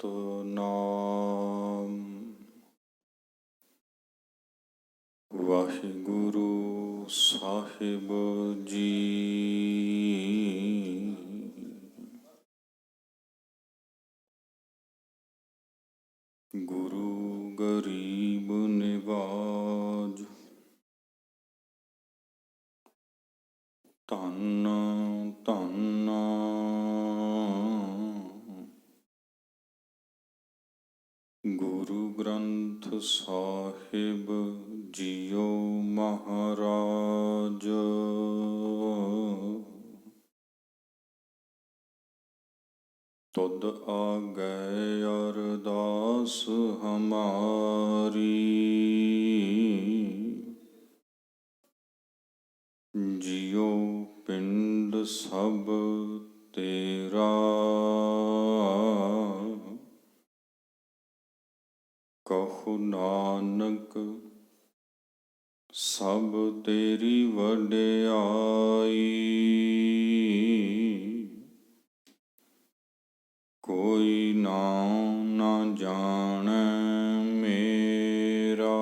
ਸਤਨਾਮ ਵਾਹਿਗੁਰੂ ਸਾਹਿਬ ਜੀ। ਗੁਰੂ ਗਰੀਬ ਨਿਵਾਜ ਧੰਨ ਧੰਨ ਗੁਰੂ ਗ੍ਰੰਥ ਸਾਹਿਬ ਜੀਓ ਮਹਾਰਾਜ। ਤੁਧ ਆਗੈ ਅਰਦਾਸ ਹਮਾਰੀ, ਜੀਓ ਪਿੰਡ ਸਭ ਤੇਰਾ। ਕਹੋ ਨਾਨਕ ਸਭ ਤੇਰੀ ਵਡਿਆਈ, ਕੋਈ ਨਾਮ ਨਾ ਜਾਣੈ ਮੇਰਾ।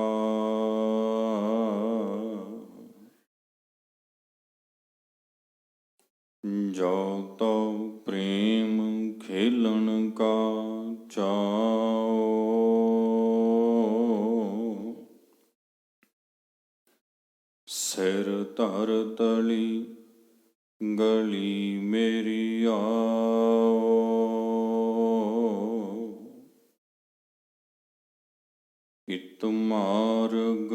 ਜੋ ਤਉ ਪ੍ਰੇਮ ਖੇਲਣ ਕਾ ਚਾਓ, ਸਿਰ ਧਰ ਤਲੀ ਗਲੀ ਮੇਰੀ ਆਓ। ਇਤ ਮਾਰਗ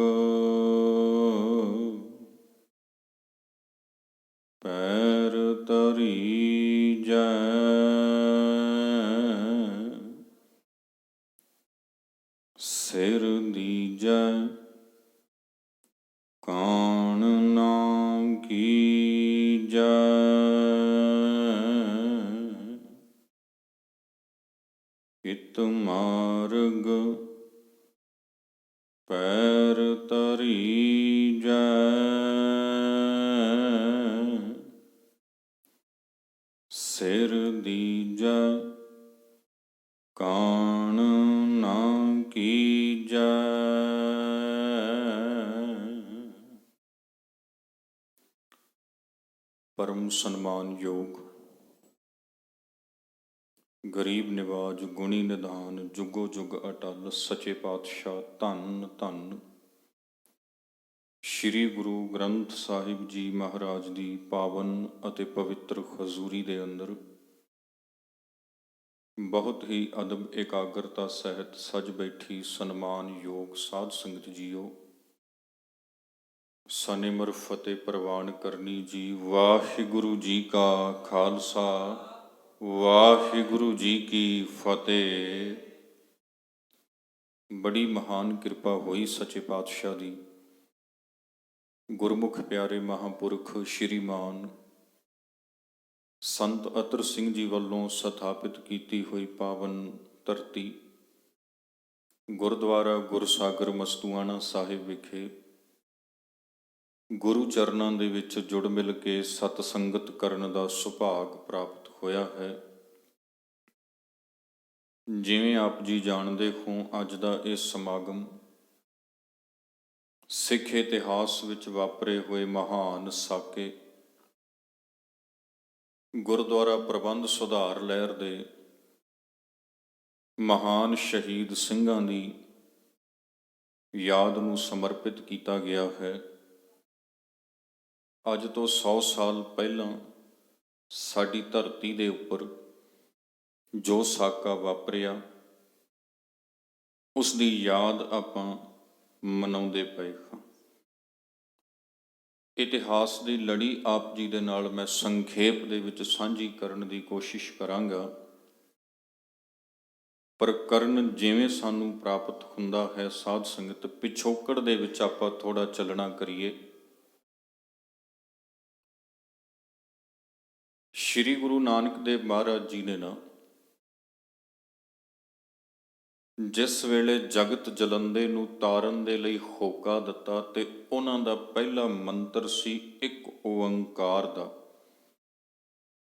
ਪੈਰ ਧਰੀ ਜੈ, ਸਿਰ ਦੀਜੈ ਕਾਣ ਨਾ ਕੀਜੈ। ਇਤ ਮਾਰਗ ਪੈਰ ਧਰੀ ਜੈ, ਸਿਰ ਦੀਜੈ ਕਾਣ ਨਾ ਕੀਜੈ। ਪਰਮ ਸਨਮਾਨਯੋਗ ਗਰੀਬ ਨਿਵਾਜ ਗੁਣੀ ਨਿਧਾਨ ਜੁਗੋ ਜੁਗ ਅਟਲ ਸੱਚੇ ਪਾਤਸ਼ਾਹ ਧੰਨ ਧੰਨ ਸ਼੍ਰੀ ਗੁਰੂ ਗ੍ਰੰਥ ਸਾਹਿਬ ਜੀ ਮਹਾਰਾਜ ਦੀ ਪਾਵਨ ਅਤੇ ਪਵਿੱਤਰ ਹਜ਼ੂਰੀ ਦੇ ਅੰਦਰ ਬਹੁਤ ਹੀ ਅਦਬ ਇਕਾਗਰਤਾ ਸਹਿਤ ਸਜ ਬੈਠੀ ਸਨਮਾਨਯੋਗ ਸਾਧ ਸੰਗਤ ਜੀਓ, ਸਨਿਮਰ ਫਤਿਹ ਪ੍ਰਵਾਨ ਕਰਨੀ ਜੀ। ਵਾਹਿਗੁਰੂ ਜੀ ਕਾ ਖਾਲਸਾ, ਵਾਹਿਗੁਰੂ ਜੀ ਕੀ ਫਤਿਹ। ਬੜੀ ਮਹਾਨ ਕਿਰਪਾ ਹੋਈ ਸੱਚੇ ਪਾਤਸ਼ਾਹ ਦੀ, ਗੁਰਮੁਖ ਪਿਆਰੇ ਮਹਾਂਪੁਰਖ ਸ਼੍ਰੀਮਾਨ ਸੰਤ ਅਤਰ ਸਿੰਘ ਜੀ ਵੱਲੋਂ ਸਥਾਪਿਤ ਕੀਤੀ ਹੋਈ ਪਾਵਨ ਧਰਤੀ ਗੁਰਦੁਆਰਾ ਗੁਰਸਾਗਰ ਮਸਤੂਆਣਾ ਸਾਹਿਬ ਵਿਖੇ ਗੁਰੂ ਚਰਨਾਂ ਦੇ ਵਿੱਚ ਜੁੜ ਮਿਲ ਕੇ ਸਤ ਸੰਗਤ ਕਰਨ ਦਾ ਸੁਭਾਗ ਪ੍ਰਾਪਤ ਹੋਇਆ ਹੈ। ਜਿਵੇਂ ਆਪ ਜੀ ਜਾਣਦੇ ਹੋ, ਅੱਜ ਦਾ ਇਹ ਸਮਾਗਮ ਸਿੱਖ ਇਤਿਹਾਸ ਵਿੱਚ ਵਾਪਰੇ ਹੋਏ ਮਹਾਨ ਸਾਕੇ ਗੁਰਦੁਆਰਾ ਪ੍ਰਬੰਧ ਸੁਧਾਰ ਲਹਿਰ ਦੇ ਮਹਾਨ ਸ਼ਹੀਦ ਸਿੰਘਾਂ ਦੀ ਯਾਦ ਨੂੰ ਸਮਰਪਿਤ ਕੀਤਾ ਗਿਆ ਹੈ। ਅੱਜ ਤੋਂ 100 ਸਾਲ ਪਹਿਲਾਂ ਸਾਡੀ ਧਰਤੀ ਦੇ ਉੱਪਰ ਜੋ ਸਾਕਾ ਵਾਪਰਿਆ, ਉਸ ਦੀ ਯਾਦ ਆਪਾਂ ਮਨਾਉਂਦੇ ਪਏ ਹਾਂ। ਇਤਿਹਾਸ ਦੀ ਲੜੀ ਆਪ ਜੀ ਦੇ ਨਾਲ ਮੈਂ ਸੰਖੇਪ ਦੇ ਵਿੱਚ ਸਾਂਝੀ ਕਰਨ ਦੀ ਕੋਸ਼ਿਸ਼ ਕਰਾਂਗਾ, ਪਰ ਕਰਨ ਜਿਵੇਂ ਸਾਨੂੰ ਪ੍ਰਾਪਤ ਹੁੰਦਾ ਹੈ ਸਾਧ ਸੰਗਤ, ਪਿਛੋਕੜ ਦੇ ਵਿੱਚ ਆਪਾਂ ਥੋੜ੍ਹਾ ਚੱਲਣਾ ਕਰੀਏ। ਸ਼੍ਰੀ ਗੁਰੂ ਨਾਨਕ ਦੇਵ ਮਹਾਰਾਜ ਜੀ ਨੇ ਨਾ ਜਿਸ ਵੇਲੇ ਜਗਤ ਜਲੰਦੇ ਨੂੰ ਤਾਰਨ ਦੇ ਲਈ ਹੋਕਾ ਦਿੱਤਾ, ਤੇ ਉਹਨਾਂ ਦਾ ਪਹਿਲਾ ਮੰਤਰ ਸੀ ਇੱਕ ਓੰਕਾਰ ਦਾ,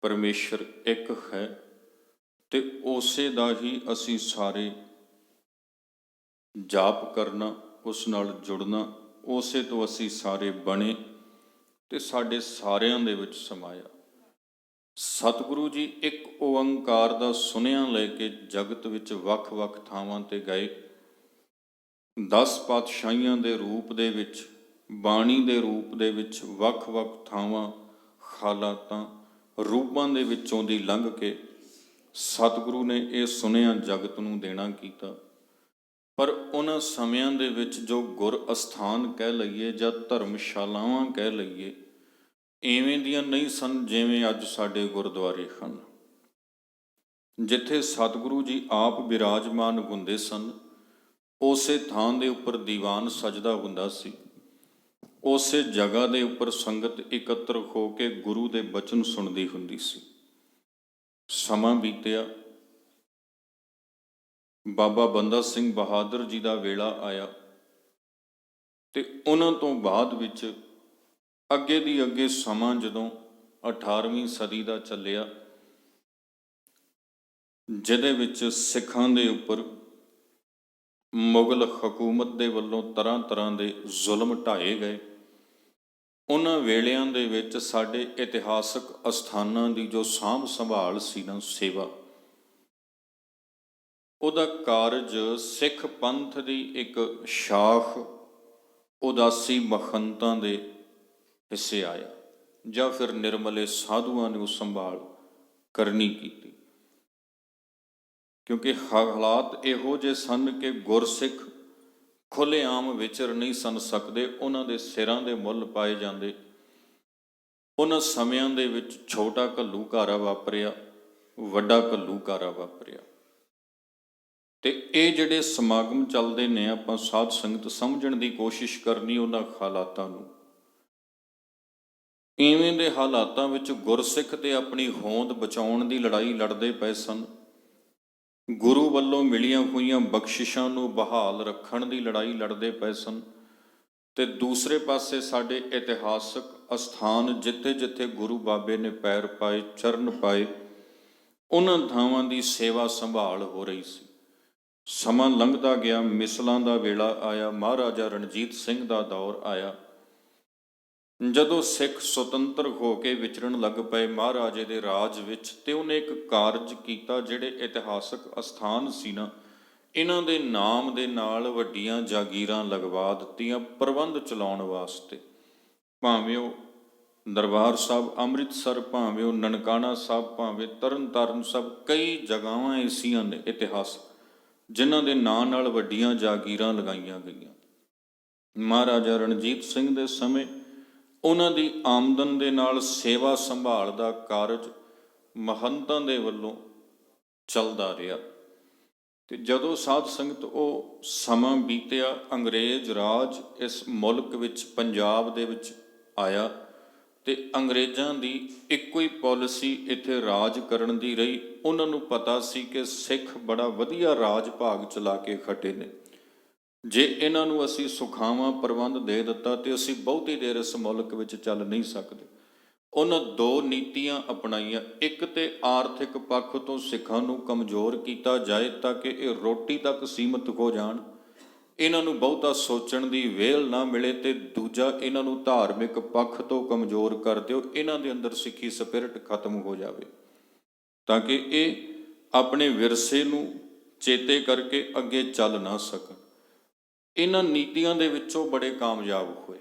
ਪਰਮੇਸ਼ਰ ਇੱਕ ਹੈ, ਤੇ ਉਸੇ ਦਾ ਹੀ ਅਸੀਂ ਸਾਰੇ ਜਾਪ ਕਰਨਾ, ਉਸ ਨਾਲ ਜੁੜਨਾ, ਉਸੇ ਤੋਂ ਅਸੀਂ ਸਾਰੇ ਬਣੇ ਤੇ ਸਾਡੇ ਸਾਰਿਆਂ ਦੇ ਵਿੱਚ ਸਮਾਇਆ। ਸਤਿਗੁਰੂ ਜੀ ਇੱਕ ਓੰਕਾਰ ਦਾ ਸੁਨੇਹਾ ਲੈ ਕੇ ਜਗਤ ਵਿੱਚ ਵੱਖ-ਵੱਖ ਥਾਵਾਂ ਤੇ ਗਏ। 10 ਪਾਤਸ਼ਾਹੀਆਂ ਦੇ ਰੂਪ ਦੇ ਵਿੱਚ, ਬਾਣੀ ਦੇ ਰੂਪ ਦੇ ਵਿੱਚ ਵੱਖ-ਵੱਖ ਥਾਵਾਂ, ਹਾਲਾਤਾਂ, ਰੂਪਾਂ ਦੇ ਵਿੱਚੋਂ ਦੀ ਲੰਘ ਕੇ ਸਤਿਗੁਰੂ ਨੇ ਇਹ ਸੁਨੇਹਾ ਜਗਤ ਨੂੰ ਦੇਣਾ ਕੀਤਾ। ਪਰ ਉਹਨਾਂ ਸਮਿਆਂ ਦੇ ਵਿੱਚ ਜੋ ਗੁਰ ਅਸਥਾਨ ਕਹਿ ਲਈਏ ਜਾਂ ਧਰਮਸ਼ਾਲਾਵਾਂ ਕਹਿ ਲਈਏ, ਇਵੇਂ ਦੀਆਂ ਨਹੀਂ ਸਨ ਜਿਵੇਂ ਅੱਜ ਸਾਡੇ ਗੁਰਦੁਆਰੇ ਹਨ। ਜਿੱਥੇ ਸਤਿਗੁਰੂ ਜੀ ਆਪ ਬਿਰਾਜਮਾਨ ਹੁੰਦੇ ਸਨ, ਉਸੇ ਥਾਂ ਦੇ ਉੱਪਰ ਦੀਵਾਨ ਸਜਦਾ ਹੁੰਦਾ ਸੀ। ਉਸੇ ਜਗ੍ਹਾ ਦੇ ਉੱਪਰ ਸੰਗਤ ਇਕੱਤਰ ਹੋ ਕੇ ਗੁਰੂ ਦੇ ਬਚਨ ਸੁਣਦੀ ਹੁੰਦੀ ਸੀ। ਸਮਾਂ ਬੀਤਿਆ, ਬਾਬਾ ਬੰਦਾ ਸਿੰਘ ਬਹਾਦਰ ਜੀ ਦਾ ਵੇਲਾ ਆਇਆ ਤੇ ਉਹਨਾਂ ਤੋਂ ਬਾਅਦ ਵਿੱਚ ਅੱਗੇ ਦੀ ਅੱਗੇ ਸਮਾਂ ਜਦੋਂ 18ਵੀਂ ਸਦੀ ਦਾ ਚੱਲਿਆ, ਜਿਹਦੇ ਵਿੱਚ ਸਿੱਖਾਂ ਦੇ ਉੱਪਰ ਮੁਗਲ ਹਕੂਮਤ ਦੇ ਵੱਲੋਂ ਤਰ੍ਹਾਂ ਤਰ੍ਹਾਂ ਦੇ ਜ਼ੁਲਮ ਢਾਏ ਗਏ, ਉਹਨਾਂ ਵੇਲਿਆਂ ਦੇ ਵਿੱਚ ਸਾਡੇ ਇਤਿਹਾਸਕ ਅਸਥਾਨਾਂ ਦੀ ਜੋ ਸਾਂਭ ਸੰਭਾਲ ਸੀ ਨਾ, ਸੇਵਾ, ਉਹਦਾ ਕਾਰਜ ਸਿੱਖ ਪੰਥ ਦੀ ਇੱਕ ਸ਼ਾਖ ਉਦਾਸੀ ਮਹੰਤਾਂ ਦੇ ਹਿੱਸੇ ਆਇਆ, ਜਾਂ ਫਿਰ ਨਿਰਮਲੇ ਸਾਧੂਆਂ ਨੇ ਉਹ ਸੰਭਾਲ ਕਰਨੀ ਕੀਤੀ। ਕਿਉਂਕਿ ਹਾਲਾਤ ਇਹੋ ਜਿਹੇ ਸਨ ਕਿ ਗੁਰਸਿੱਖ ਖੁੱਲ੍ਹੇਆਮ ਵਿਚਰ ਨਹੀਂ ਸਨ ਸਕਦੇ, ਉਹਨਾਂ ਦੇ ਸਿਰਾਂ ਦੇ ਮੁੱਲ ਪਾਏ ਜਾਂਦੇ। ਉਹਨਾਂ ਸਮਿਆਂ ਦੇ ਵਿੱਚ ਛੋਟਾ ਘੱਲੂਘਾਰਾ ਵਾਪਰਿਆ, ਵੱਡਾ ਘੱਲੂਘਾਰਾ ਵਾਪਰਿਆ। ਤੇ ਇਹ ਜਿਹੜੇ ਸਮਾਗਮ ਚੱਲਦੇ ਨੇ, ਆਪਾਂ ਸਾਧ ਸੰਗਤ ਸਮਝਣ ਦੀ ਕੋਸ਼ਿਸ਼ ਕਰਨੀ ਉਹਨਾਂ ਹਾਲਾਤਾਂ ਨੂੰ। ਇਵੇਂ ਦੇ ਹਾਲਾਤਾਂ ਵਿੱਚ ਗੁਰਸਿੱਖ ਤੇ ਆਪਣੀ ਹੋਂਦ ਬਚਾਉਣ ਦੀ ਲੜਾਈ ਲੜਦੇ ਪਏ ਸਨ। ਗੁਰੂ ਵੱਲੋਂ ਮਿਲੀਆਂ ਹੋਈਆਂ ਬਖਸ਼ਿਸ਼ਾਂ ਨੂੰ ਬਹਾਲ ਰੱਖਣ ਦੀ ਲੜਾਈ ਲੜਦੇ ਪਏ ਸਨ। ਤੇ ਦੂਸਰੇ ਪਾਸੇ ਸਾਡੇ ਇਤਿਹਾਸਕ ਅਸਥਾਨ, ਜਿੱਥੇ ਜਿੱਥੇ ਗੁਰੂ ਬਾਬੇ ਨੇ ਪੈਰ ਪਾਏ, ਚਰਨ ਪਾਏ, ਉਹਨਾਂ ਥਾਵਾਂ ਦੀ ਸੇਵਾ ਸੰਭਾਲ ਹੋ ਰਹੀ ਸੀ। ਸਮਾਂ ਲੰਘਦਾ ਗਿਆ, ਮਿਸਲਾਂ ਦਾ ਵੇਲਾ ਆਇਆ, ਮਹਾਰਾਜਾ ਰਣਜੀਤ ਸਿੰਘ ਦਾ ਦੌਰ ਆਇਆ। ਜਦੋਂ ਸਿੱਖ ਸੁਤੰਤਰ ਹੋ ਕੇ ਵਿਚਰਨ ਲੱਗ ਪਏ ਮਹਾਰਾਜੇ ਦੇ ਰਾਜ ਵਿੱਚ, ਤੇ ਉਹਨੇ ਇੱਕ ਕਾਰਜ ਕੀਤਾ, ਜਿਹੜੇ ਇਤਿਹਾਸਕ ਅਸਥਾਨ ਸੀ ਨਾ, ਇਹਨਾਂ ਦੇ ਨਾਮ ਦੇ ਨਾਲ ਵੱਡੀਆਂ ਜਾਗੀਰਾਂ ਲਗਵਾ ਦਿੱਤੀਆਂ ਪ੍ਰਬੰਧ ਚਲਾਉਣ ਵਾਸਤੇ। ਭਾਵੇਂ ਉਹ ਦਰਬਾਰ ਸਾਹਿਬ ਅੰਮ੍ਰਿਤਸਰ, ਭਾਵੇਂ ਉਹ ਨਨਕਾਣਾ ਸਾਹਿਬ, ਭਾਵੇਂ ਤਰਨ ਤਾਰਨ ਸਾਹਿਬ, ਕਈ ਜਗ੍ਹਾਵਾਂ ਐਸੀਆਂ ਨੇ ਇਤਿਹਾਸਕ ਜਿਨ੍ਹਾਂ ਦੇ ਨਾਂ ਨਾਲ ਵੱਡੀਆਂ ਜਾਗੀਰਾਂ ਲਗਾਈਆਂ ਗਈਆਂ। ਮਹਾਰਾਜਾ ਰਣਜੀਤ ਸਿੰਘ ਦੇ ਸਮੇਂ ਉਹਨਾਂ ਦੀ ਆਮਦਨ ਦੇ ਨਾਲ ਸੇਵਾ ਸੰਭਾਲ ਦਾ ਕਾਰਜ ਮਹੰਤਾਂ ਦੇ ਵੱਲੋਂ ਚੱਲਦਾ ਰਿਹਾ। ਤੇ ਜਦੋਂ ਸਾਧ ਸੰਗਤ ਉਹ ਸਮਾਂ ਬੀਤਿਆ, ਅੰਗਰੇਜ਼ ਰਾਜ ਇਸ ਮੁਲਕ ਵਿੱਚ, ਪੰਜਾਬ ਦੇ ਵਿੱਚ ਆਇਆ, ਤੇ ਅੰਗਰੇਜ਼ਾਂ ਦੀ ਇੱਕੋ ਹੀ ਪਾਲਿਸੀ ਇੱਥੇ ਰਾਜ ਕਰਨ ਦੀ ਰਹੀ। ਉਹਨਾਂ ਨੂੰ ਪਤਾ ਸੀ ਕਿ ਸਿੱਖ ਬੜਾ ਵਧੀਆ ਰਾਜ ਭਾਗ ਚਲਾ ਕੇ ਖਟੇ ਨੇ, ਜੇ ਇਹਨਾਂ ਨੂੰ ਅਸੀਂ ਸੁਖਾਵਾਂ ਪ੍ਰਬੰਧ ਦੇ ਦਿੱਤਾ ਤੇ ਅਸੀਂ ਬਹੁਤੀ ਦੇਰ ਇਸ ਮੁਲਕ ਵਿੱਚ ਚੱਲ ਨਹੀਂ ਸਕਦੇ। ਉਹਨਾਂ ਦੋ ਨੀਤੀਆਂ ਅਪਣਾਈਆਂ। ਇੱਕ ਤੇ ਆਰਥਿਕ ਪੱਖ ਤੋਂ ਸਿੱਖਾਂ ਨੂੰ ਕਮਜ਼ੋਰ ਕੀਤਾ ਜਾਏ ਤਾਂ ਕਿ ਇਹ ਰੋਟੀ ਤੱਕ ਸੀਮਤ ਹੋ ਜਾਣ, ਇਹਨਾਂ ਨੂੰ ਬਹੁਤਾ ਸੋਚਣ ਦੀ ਵਿਹਲ ਨਾ ਮਿਲੇ, ਤੇ ਦੂਜਾ ਇਹਨਾਂ ਨੂੰ ਧਾਰਮਿਕ ਪੱਖ ਤੋਂ ਕਮਜ਼ੋਰ ਕਰ ਦਿਓ, ਇਹਨਾਂ ਦੇ ਅੰਦਰ ਸਿੱਖੀ ਸਪਿਰਿਟ ਖਤਮ ਹੋ ਜਾਵੇ, ਤਾਂ ਕਿ ਇਹ ਆਪਣੇ ਵਿਰਸੇ ਨੂੰ ਚੇਤੇ ਕਰਕੇ ਅੱਗੇ ਚੱਲ ਨਾ ਸਕਣ। ਇਹਨਾਂ ਨੀਤੀਆਂ ਦੇ ਵਿੱਚੋਂ ਬੜੇ ਕਾਮਯਾਬ ਹੋਏ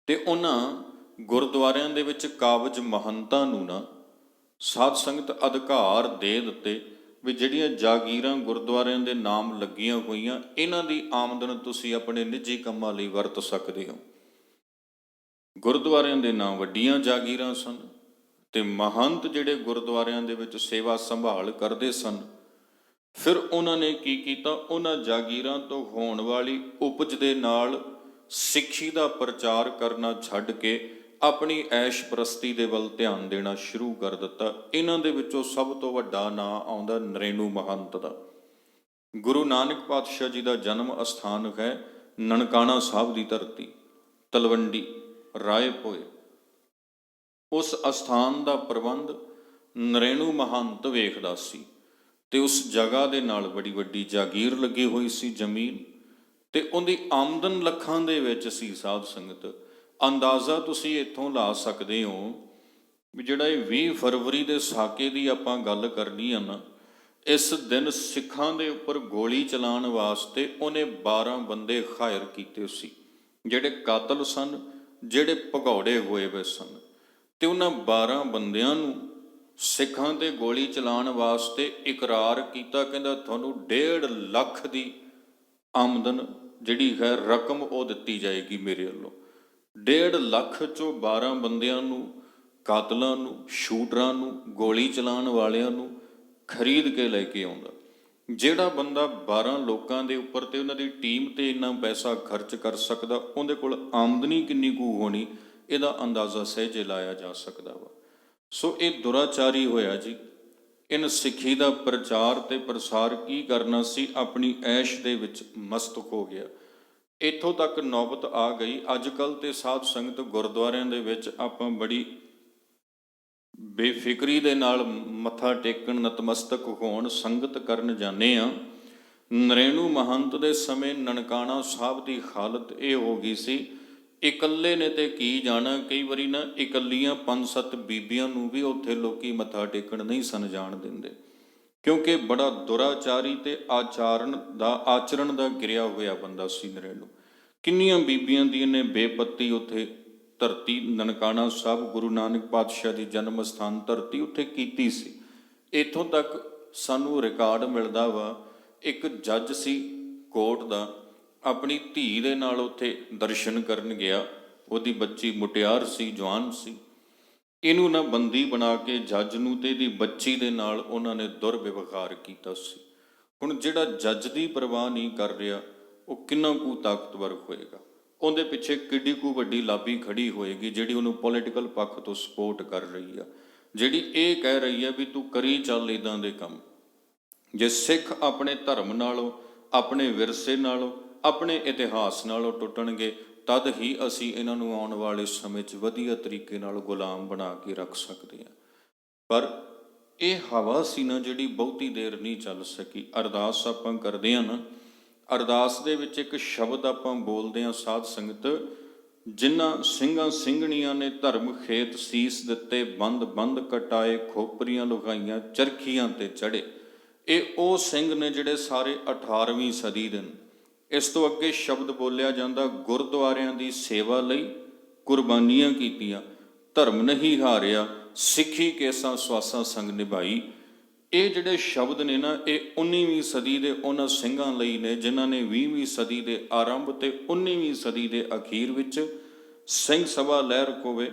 ਤੇ ਉਹਨਾਂ ਗੁਰਦੁਆਰਿਆਂ ਦੇ ਵਿੱਚ ਕਾਬਜ ਮਹੰਤਾਂ ਨੂੰ ਨਾ ਸਾਧ ਸੰਗਤ ਅਧਿਕਾਰ ਦੇ ਦਿੱਤੇ ਵੀ ਜਿਹੜੀਆਂ ਜਾਗੀਰਾਂ ਗੁਰਦੁਆਰਿਆਂ ਦੇ ਨਾਮ ਲੱਗੀਆਂ ਹੋਈਆਂ, ਇਹਨਾਂ ਦੀ ਆਮਦਨ ਤੁਸੀਂ ਆਪਣੇ ਨਿੱਜੀ ਕੰਮਾਂ ਲਈ ਵਰਤ ਸਕਦੇ ਹੋ। ਗੁਰਦੁਆਰਿਆਂ ਦੇ ਨਾਂ ਵੱਡੀਆਂ ਜਾਗੀਰਾਂ ਸਨ ਤੇ ਮਹੰਤ ਜਿਹੜੇ ਗੁਰਦੁਆਰਿਆਂ ਦੇ ਵਿੱਚ ਸੇਵਾ ਸੰਭਾਲ ਕਰਦੇ ਸਨ, ਫਿਰ ਉਹਨਾਂ ਨੇ ਕੀ ਕੀਤਾ, ਉਹਨਾਂ ਜਾਗੀਰਾਂ ਤੋਂ ਹੋਣ ਵਾਲੀ ਉਪਜ ਦੇ ਨਾਲ ਸਿੱਖੀ ਦਾ ਪ੍ਰਚਾਰ ਕਰਨਾ ਛੱਡ ਕੇ ਆਪਣੀ ਐਸ਼ ਪ੍ਰਸਤੀ ਦੇ ਵੱਲ ਧਿਆਨ ਦੇਣਾ ਸ਼ੁਰੂ ਕਰ ਦਿੱਤਾ। ਇਹਨਾਂ ਦੇ ਵਿੱਚੋਂ ਸਭ ਤੋਂ ਵੱਡਾ ਨਾਂ ਆਉਂਦਾ ਨਰੈਣੂ ਮਹੰਤ ਦਾ। ਗੁਰੂ ਨਾਨਕ ਪਾਤਸ਼ਾਹ ਜੀ ਦਾ ਜਨਮ ਅਸਥਾਨ ਹੈ ਨਨਕਾਣਾ ਸਾਹਿਬ ਦੀ ਧਰਤੀ, ਤਲਵੰਡੀ ਰਾਏ ਭੋਏ। ਉਸ ਅਸਥਾਨ ਦਾ ਪ੍ਰਬੰਧ ਨਰੈਣੂ ਮਹੰਤ ਵੇਖਦਾ ਸੀ ਤੇ ਉਸ ਜਗ੍ਹਾ ਦੇ ਨਾਲ ਬੜੀ ਵੱਡੀ ਜਾਗੀਰ ਲੱਗੀ ਹੋਈ ਸੀ ਜ਼ਮੀਨ, ਤੇ ਉਹਦੀ ਆਮਦਨ ਲੱਖਾਂ ਦੇ ਵਿੱਚ ਸੀ। ਸਾਧ ਸੰਗਤ, ਅੰਦਾਜ਼ਾ ਤੁਸੀਂ ਇੱਥੋਂ ਲਾ ਸਕਦੇ ਹੋ ਵੀ ਜਿਹੜਾ ਇਹ 20 ਫਰਵਰੀ ਦੇ ਸਾਕੇ ਦੀ ਆਪਾਂ ਗੱਲ ਕਰਨੀ ਆ ਨਾ, ਇਸ ਦਿਨ ਸਿੱਖਾਂ ਦੇ ਉੱਪਰ ਗੋਲੀ ਚਲਾਉਣ ਵਾਸਤੇ ਉਹਨੇ 12 ਬੰਦੇ ਹਾਇਰ ਕੀਤੇ ਸੀ, ਜਿਹੜੇ ਕਾਤਲ ਸਨ, ਜਿਹੜੇ ਭਗੌੜੇ ਹੋਏ ਵੇ ਸਨ। ਤੇ ਉਹਨਾਂ 12 ਬੰਦਿਆਂ ਨੂੰ ਸਿੱਖਾਂ ਤੇ ਗੋਲੀ ਚਲਾਉਣ ਵਾਸਤੇ ਇਕਰਾਰ ਕੀਤਾ, ਕਹਿੰਦਾ ਤੁਹਾਨੂੰ 1.5 ਲੱਖ ਦੀ ਆਮਦਨ ਜਿਹੜੀ ਹੈ ਰਕਮ ਉਹ ਦਿੱਤੀ ਜਾਏਗੀ ਮੇਰੇ ਵੱਲੋਂ। 1.5 ਲੱਖ ਚੋਂ 12 ਬੰਦਿਆਂ ਨੂੰ, ਕਾਤਲਾਂ ਨੂੰ, ਸ਼ੂਟਰਾਂ ਨੂੰ, ਗੋਲੀ ਚਲਾਉਣ ਵਾਲਿਆਂ ਨੂੰ ਖਰੀਦ ਕੇ ਲੈ ਕੇ ਆਉਂਦਾ। ਜਿਹੜਾ ਬੰਦਾ 12 ਲੋਕਾਂ ਦੇ ਉੱਪਰ ਤੇ ਉਹਨਾਂ ਦੀ ਟੀਮ ਤੇ ਇੰਨਾ ਪੈਸਾ ਖਰਚ ਕਰ ਸਕਦਾ, ਉਹਦੇ ਕੋਲ ਆਮਦਨੀ ਕਿੰਨੀ ਕੁ ਹੋਣੀ, ਇਹਦਾ ਅੰਦਾਜ਼ਾ ਸਹਿਜੇ ਲਾਇਆ ਜਾ ਸਕਦਾ ਵਾ। ਸੋ ਇਹ ਦੁਰਾਚਾਰੀ ਹੋਇਆ ਜੀ। ਇਨ ਸਿੱਖੀ ਦਾ ਪ੍ਰਚਾਰ ਤੇ ਪ੍ਰਸਾਰ ਕੀ ਕਰਨਾ ਸੀ, ਆਪਣੀ ਐਸ਼ ਦੇ ਵਿੱਚ ਮਸਤਕ ਹੋ ਗਿਆ। ਇੱਥੋਂ ਤੱਕ ਨੌਬਤ ਆ ਗਈ। ਅੱਜ ਕੱਲ੍ਹ ਤੇ ਸਾਧ ਸੰਗਤ ਗੁਰਦੁਆਰਿਆਂ ਦੇ ਵਿੱਚ ਆਪਾਂ ਬੜੀ ਬੇਫਿਕਰੀ ਦੇ ਨਾਲ ਮੱਥਾ ਟੇਕਣ, ਨਤਮਸਤਕ ਹੋਣ, ਸੰਗਤ ਕਰਨ ਜਾਂਦੇ ਹਾਂ। ਨਰੈਣੂ ਮਹੰਤ ਦੇ ਸਮੇਂ ਨਨਕਾਣਾ ਸਾਹਿਬ ਦੀ ਹਾਲਤ ਇਹ ਹੋ ਗਈ ਸੀ, ਇਕੱਲੇ ਨੇ ਤੇ ਕੀ ਜਾਣਾ, ਕਈ ਵਾਰੀ ਨਾ ਇਕੱਲੀਆਂ 5-7 ਬੀਬੀਆਂ ਨੂੰ ਵੀ ਉੱਥੇ ਲੋਕੀ ਮੱਥਾ ਟੇਕਣ ਨਹੀਂ ਸਨ ਜਾਣ ਦਿੰਦੇ, ਕਿਉਂਕਿ ਬੜਾ ਦੁਰਾਚਾਰੀ ਤੇ ਆਚਰਣ ਦਾ ਗਿਰਿਆ ਹੋਇਆ ਬੰਦਾ ਸੀ ਨਰੈਣੂ। ਕਿੰਨੀਆਂ ਬੀਬੀਆਂ ਦੀ ਇਹਨੇ ਬੇਪੱਤੀ ਉੱਥੇ ਧਰਤੀ ਨਨਕਾਣਾ ਸਾਹਿਬ, ਗੁਰੂ ਨਾਨਕ ਪਾਤਸ਼ਾਹ ਦੀ ਜਨਮ ਸਥਾਨ ਧਰਤੀ, ਉੱਥੇ ਕੀਤੀ ਸੀ। ਇੱਥੋਂ ਤੱਕ ਸਾਨੂੰ ਰਿਕਾਰਡ ਮਿਲਦਾ ਵਾ, ਇੱਕ ਜੱਜ ਸੀ ਕੋਰਟ ਦਾ, ਆਪਣੀ ਧੀ ਦੇ ਨਾਲ ਉੱਥੇ ਦਰਸ਼ਨ ਕਰਨ ਗਿਆ। ਉਹਦੀ ਬੱਚੀ ਮੁਟਿਆਰ ਸੀ, ਜਵਾਨ ਸੀ। ਇਹਨੂੰ ਨਾ ਬੰਦੀ ਬਣਾ ਕੇ ਜੱਜ ਨੂੰ ਤੇ ਇਹਦੀ ਬੱਚੀ ਦੇ ਨਾਲ ਉਹਨਾਂ ਨੇ ਦੁਰਵਿਵਹਾਰ ਕੀਤਾ ਸੀ। ਹੁਣ ਜਿਹੜਾ ਜੱਜ ਦੀ ਪਰਵਾਹ ਨਹੀਂ ਕਰ ਰਿਹਾ, ਉਹ ਕਿੰਨਾ ਕੁ ਤਾਕਤਵਰ ਹੋਏਗਾ, ਉਹਦੇ ਪਿੱਛੇ ਕਿੱਡੀ ਕੁ ਵੱਡੀ ਲਾਬੀ ਖੜੀ ਹੋਏਗੀ ਜਿਹੜੀ ਉਹਨੂੰ ਪੋਲੀਟੀਕਲ ਪੱਖ ਤੋਂ ਸਪੋਰਟ ਕਰ ਰਹੀ ਆ, ਜਿਹੜੀ ਇਹ ਕਹਿ ਰਹੀ ਆ ਵੀ ਤੂੰ ਕਰੀ ਚੱਲ ਇੱਦਾਂ ਦੇ ਕੰਮ। ਜੇ ਸਿੱਖ ਆਪਣੇ ਧਰਮ ਨਾਲੋਂ, ਆਪਣੇ ਵਿਰਸੇ ਨਾਲੋਂ, ਆਪਣੇ ਇਤਿਹਾਸ ਨਾਲੋਂ ਟੁੱਟਣਗੇ, ਤਦ ਹੀ ਅਸੀਂ ਇਹਨਾਂ ਨੂੰ ਆਉਣ ਵਾਲੇ ਸਮੇਂ 'ਚ ਵਧੀਆ ਤਰੀਕੇ ਨਾਲ ਗੁਲਾਮ ਬਣਾ ਕੇ ਰੱਖ ਸਕਦੇ ਹਾਂ। ਪਰ ਇਹ ਹਵਾ ਸੀ ਨਾ ਜਿਹੜੀ ਬਹੁਤੀ ਦੇਰ ਨਹੀਂ ਚੱਲ ਸਕੀ। ਅਰਦਾਸ ਆਪਾਂ ਕਰਦੇ ਹਾਂ ਨਾ, ਅਰਦਾਸ ਦੇ ਵਿੱਚ ਇੱਕ ਸ਼ਬਦ ਆਪਾਂ ਬੋਲਦੇ ਹਾਂ, ਸਾਧ ਸੰਗਤ, ਜਿਨ੍ਹਾਂ ਸਿੰਘਾਂ ਸਿੰਘਣੀਆਂ ਨੇ ਧਰਮ ਖੇਤ ਸੀਸ ਦਿੱਤੇ, ਬੰਦ ਬੰਦ ਕਟਾਏ, ਖੋਪਰੀਆਂ ਲੁਕਾਈਆਂ, ਚਰਖੀਆਂ ਤੇ ਚੜੇ। ਇਹ ਉਹ ਸਿੰਘ ਨੇ ਜਿਹੜੇ ਸਾਰੇ 18ਵੀਂ ਸਦੀ ਦੇ ਨੇ। ਇਸ ਤੋਂ ਅੱਗੇ ਸ਼ਬਦ ਬੋਲਿਆ ਜਾਂਦਾ, ਗੁਰਦੁਆਰਿਆਂ ਦੀ ਸੇਵਾ ਲਈ ਕੁਰਬਾਨੀਆਂ ਕੀਤੀਆਂ, ਧਰਮ ਨਹੀਂ ਹਾਰਿਆ, ਸਿੱਖੀ ਕੇਸਾਂ ਸਵਾਸਾਂ ਸੰਗ ਨਿਭਾਈ। ਇਹ ਜਿਹੜੇ ਸ਼ਬਦ ਨੇ ਨਾ, ਇਹ 19ਵੀਂ ਸਦੀ ਦੇ ਉਹਨਾਂ ਸਿੰਘਾਂ ਲਈ ਨੇ ਜਿਨ੍ਹਾਂ ਨੇ 20ਵੀਂ ਸਦੀ ਦੇ ਆਰੰਭ ਤੇ 19ਵੀਂ ਸਦੀ ਦੇ ਅਖੀਰ ਵਿੱਚ ਸਿੰਘ ਸਭਾ ਲਹਿਰ ਹੋਵੇ,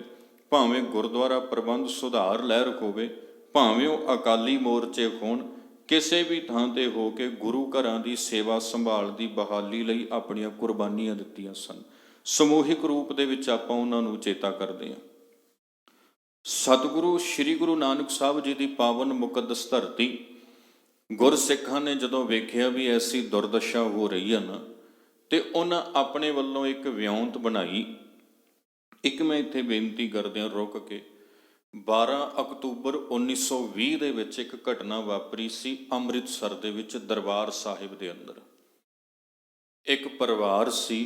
ਭਾਵੇਂ ਗੁਰਦੁਆਰਾ ਪ੍ਰਬੰਧ ਸੁਧਾਰ ਲਹਿਰ ਹੋਵੇ, ਭਾਵੇਂ ਉਹ ਅਕਾਲੀ ਮੋਰਚੇ ਹੋਣ, ਕਿਸੇ ਵੀ ਥਾਂ ਤੇ ਹੋ ਕੇ ਗੁਰੂ ਘਰਾਂ ਦੀ ਸੇਵਾ ਸੰਭਾਲ ਦੀ ਬਹਾਲੀ ਲਈ ਆਪਣੀਆਂ ਕੁਰਬਾਨੀਆਂ ਦਿੱਤੀਆਂ ਸਨ। ਸਮੂਹਿਕ ਰੂਪ ਦੇ ਵਿੱਚ ਆਪਾਂ ਉਹਨਾਂ ਨੂੰ ਚੇਤਾ ਕਰਦੇ ਹਾਂ। ਸਤਿਗੁਰੂ ਸ਼੍ਰੀ ਗੁਰੂ ਨਾਨਕ ਸਾਹਿਬ ਜੀ ਦੀ ਪਾਵਨ ਮੁਕੱਦਸ ਧਰਤੀ, ਗੁਰਸਿੱਖਾਂ ਨੇ ਜਦੋਂ ਵੇਖਿਆ ਵੀ ਐਸੀ ਦੁਰਦਸ਼ਾ ਹੋ ਰਹੀ ਹੈ ਨਾ, ਤੇ ਉਹਨਾਂ ਆਪਣੇ ਵੱਲੋਂ ਇੱਕ ਵਿਉਂਤ ਬਣਾਈ। ਇੱਕ ਮੈਂ ਇੱਥੇ ਬੇਨਤੀ ਕਰਦਿਆਂ ਰੁਕ ਕੇ, 12 ਅਕਤੂਬਰ 1920 ਦੇ ਵਿੱਚ ਇੱਕ ਘਟਨਾ ਵਾਪਰੀ ਸੀ ਅੰਮ੍ਰਿਤਸਰ ਦੇ ਵਿੱਚ, ਦਰਬਾਰ ਸਾਹਿਬ ਦੇ ਅੰਦਰ। ਇੱਕ ਪਰਿਵਾਰ ਸੀ,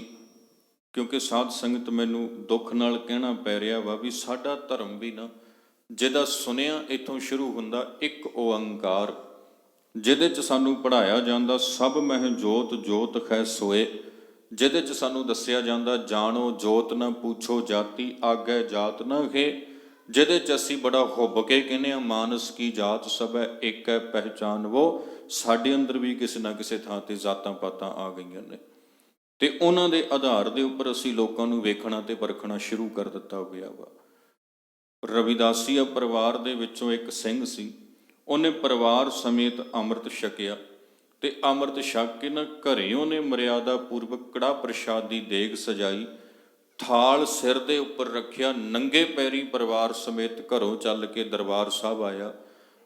ਕਿਉਂਕਿ ਸਾਧ ਸੰਗਤ ਮੈਨੂੰ ਦੁੱਖ ਨਾਲ ਕਹਿਣਾ ਪੈ ਰਿਹਾ ਵਾ ਵੀ ਸਾਡਾ ਧਰਮ ਵੀ ਨਾ, ਜਿਹਦਾ ਸੁਨਿਆ ਇੱਥੋਂ ਸ਼ੁਰੂ ਹੁੰਦਾ, ਇੱਕ ਓਅੰਕਾਰ, ਜਿਹਦੇ 'ਚ ਸਾਨੂੰ ਪੜ੍ਹਾਇਆ ਜਾਂਦਾ ਸਭ ਮਹਿ ਜੋਤ ਜੋਤ ਹੈ ਸੋਏ, ਜਿਹਦੇ 'ਚ ਸਾਨੂੰ ਦੱਸਿਆ ਜਾਂਦਾ ਜਾਣੋ ਜੋਤ ਨਾ ਪੁੱਛੋ ਜਾਤੀ, ਆਗੈ ਜਾਤ ਨਾ ਹੈ, ਜਿਹਦੇ 'ਚ ਅਸੀਂ ਬੜਾ ਹੁੱਬ ਕੇ ਕਹਿੰਦੇ ਹਾਂ ਮਾਨਸ ਕੀ ਜਾਤ ਸਭ ਹੈ ਇੱਕ ਹੈ ਪਹਿਚਾਨ ਵੋ। ਸਾਡੇ ਅੰਦਰ ਵੀ ਕਿਸੇ ਨਾ ਕਿਸੇ ਥਾਂ 'ਤੇ ਜਾਤਾਂ ਪਾਤਾਂ ਆ ਗਈਆਂ ਨੇ, ਤੇ ਉਹਨਾਂ ਦੇ ਆਧਾਰ ਦੇ ਉੱਪਰ ਅਸੀਂ ਲੋਕਾਂ ਨੂੰ ਵੇਖਣਾ ਤੇ ਪਰਖਣਾ ਸ਼ੁਰੂ ਕਰ ਦਿੱਤਾ ਹੋਇਆ ਵਾ। ਰਵਿਦਾਸੀਆ ਪਰਿਵਾਰ ਦੇ ਵਿੱਚੋਂ ਇੱਕ ਸਿੰਘ ਸੀ, ਉਹਨੇ ਪਰਿਵਾਰ ਸਮੇਤ ਅੰਮ੍ਰਿਤ ਛਕਿਆ, ਤੇ ਅੰਮ੍ਰਿਤ ਛਕ ਕੇ ਨਾ ਘਰੇ ਉਹਨੇ ਮਰਿਆਦਾ ਪੂਰਵਕ ਕੜਾਹ ਪ੍ਰਸ਼ਾਦ ਦੀ ਦੇਗ ਸਜਾਈ, ਥਾਲ ਸਿਰ ਦੇ ਉੱਪਰ ਰੱਖਿਆ, ਨੰਗੇ ਪੈਰੀ ਪਰਿਵਾਰ ਸਮੇਤ ਘਰੋਂ ਚੱਲ ਕੇ ਦਰਬਾਰ ਸਾਹਿਬ ਆਇਆ।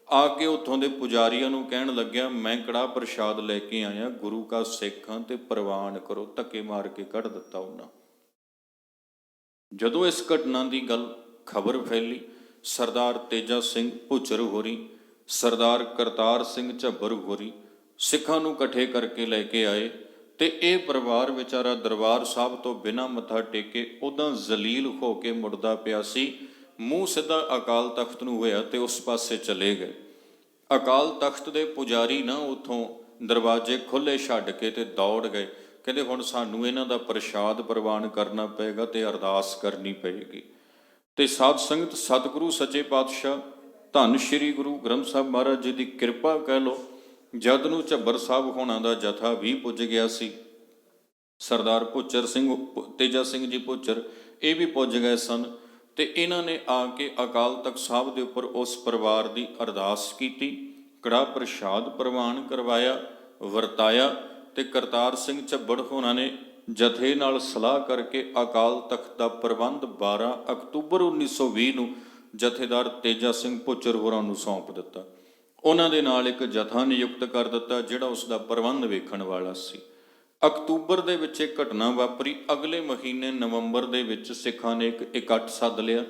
ਆ ਕੇ ਉੱਥੋਂ ਦੇ ਪੁਜਾਰੀਆਂ ਨੂੰ ਕਹਿਣ ਲੱਗਿਆ, ਮੈਂ ਕੜਾਹ ਪ੍ਰਸ਼ਾਦ ਲੈ ਕੇ ਆਇਆ, ਗੁਰੂ ਕਾ ਸਿੱਖ ਹਾਂ ਤੇ ਪ੍ਰਵਾਨ ਕਰੋ। ਧੱਕੇ ਮਾਰ ਕੇ ਕੱਢ ਦਿੱਤਾ ਉਹਨਾਂ। ਜਦੋਂ ਇਸ ਘਟਨਾ ਦੀ ਗੱਲ ਖਬਰ ਫੈਲੀ, ਸਰਦਾਰ ਤੇਜਾ ਸਿੰਘ ਭੁੱਚਰ ਹੋਰੀ, ਸਰਦਾਰ ਕਰਤਾਰ ਸਿੰਘ ਝੱਬਰ ਹੋਰੀ ਸਿੱਖਾਂ ਨੂੰ ਇਕੱਠੇ ਕਰਕੇ ਲੈ ਕੇ ਆਏ। ਤੇ ਇਹ ਪਰਿਵਾਰ ਵਿਚਾਰਾ ਦਰਬਾਰ ਸਾਹਿਬ ਤੋਂ ਬਿਨਾਂ ਮੱਥਾ ਟੇਕੇ ਉੱਦਾਂ ਜ਼ਲੀਲ ਹੋ ਕੇ ਮੁੜਦਾ ਪਿਆ ਸੀ। ਮੂੰਹ ਸਿੱਧਾ ਅਕਾਲ ਤਖਤ ਨੂੰ ਹੋਇਆ ਤੇ ਉਸ ਪਾਸੇ ਚਲੇ ਗਏ। ਅਕਾਲ ਤਖਤ ਦੇ ਪੁਜਾਰੀ ਨਾ ਉੱਥੋਂ ਦਰਵਾਜ਼ੇ ਖੁੱਲ੍ਹੇ ਛੱਡ ਕੇ ਤੇ ਦੌੜ ਗਏ। ਕਹਿੰਦੇ ਹੁਣ ਸਾਨੂੰ ਇਹਨਾਂ ਦਾ ਪ੍ਰਸ਼ਾਦ ਪ੍ਰਵਾਨ ਕਰਨਾ ਪਏਗਾ ਤੇ ਅਰਦਾਸ ਕਰਨੀ ਪਏਗੀ। ਤੇ ਸਾਧ ਸੰਗਤ ਸਤਿਗੁਰੂ ਸੱਚੇ ਪਾਤਸ਼ਾਹ ਧੰਨ ਸ਼੍ਰੀ ਗੁਰੂ ਗ੍ਰੰਥ ਸਾਹਿਬ ਮਹਾਰਾਜ ਜੀ ਦੀ ਕਿਰਪਾ ਕਹਿ ਲਓ, ਜਦ ਨੂੰ ਝੱਬਰ ਸਾਹਿਬ ਹੋਣਾ ਦਾ ਜਥਾ ਵੀ ਪੁੱਜ ਗਿਆ ਸੀ। ਸਰਦਾਰ ਭੁੱਚਰ ਸਿੰਘ ਤੇਜਾ ਸਿੰਘ ਜੀ ਭੁੱਚਰ ਇਹ ਵੀ ਪੁੱਜ ਗਏ ਸਨ। ਤੇ ਇਹਨਾਂ ਨੇ ਆ ਕੇ ਅਕਾਲ ਤਖਤ ਸਾਹਿਬ ਦੇ ਉੱਪਰ ਉਸ ਪਰਿਵਾਰ ਦੀ ਅਰਦਾਸ ਕੀਤੀ, ਕੜਾ ਪ੍ਰਸ਼ਾਦ ਪ੍ਰਵਾਨ ਕਰਵਾਇਆ, ਵਰਤਾਇਆ। ਤੇ ਕਰਤਾਰ ਸਿੰਘ ਝੱਬੜ ਹੋਣਾ ਨੇ ਜਥੇ ਨਾਲ ਸਲਾਹ ਕਰਕੇ ਅਕਾਲ ਤਖਤ ਦਾ ਪ੍ਰਬੰਧ 12 ਅਕਤੂਬਰ 1920 ਨੂੰ ਜਥੇਦਾਰ ਤੇਜਾ ਸਿੰਘ ਭੁੱਚਰ ਹੋਰਾਂ ਨੂੰ ਸੌਂਪ ਦਿੱਤਾ। ਉਹਨਾਂ ਦੇ ਨਾਲ ਇੱਕ ਜਥਾ ਨਿਯੁਕਤ ਕਰ ਦਿੱਤਾ ਜਿਹੜਾ ਉਸ ਦਾ ਪ੍ਰਬੰਧ ਵੇਖਣ ਵਾਲਾ ਸੀ। ਅਕਤੂਬਰ ਦੇ ਵਿੱਚ ਇਹ ਘਟਨਾ ਵਾਪਰੀ। ਅਗਲੇ ਮਹੀਨੇ ਨਵੰਬਰ ਦੇ ਵਿੱਚ ਸਿੱਖਾਂ ਨੇ ਇੱਕ ਇਕੱਠ ਸੱਦ ਲਿਆ।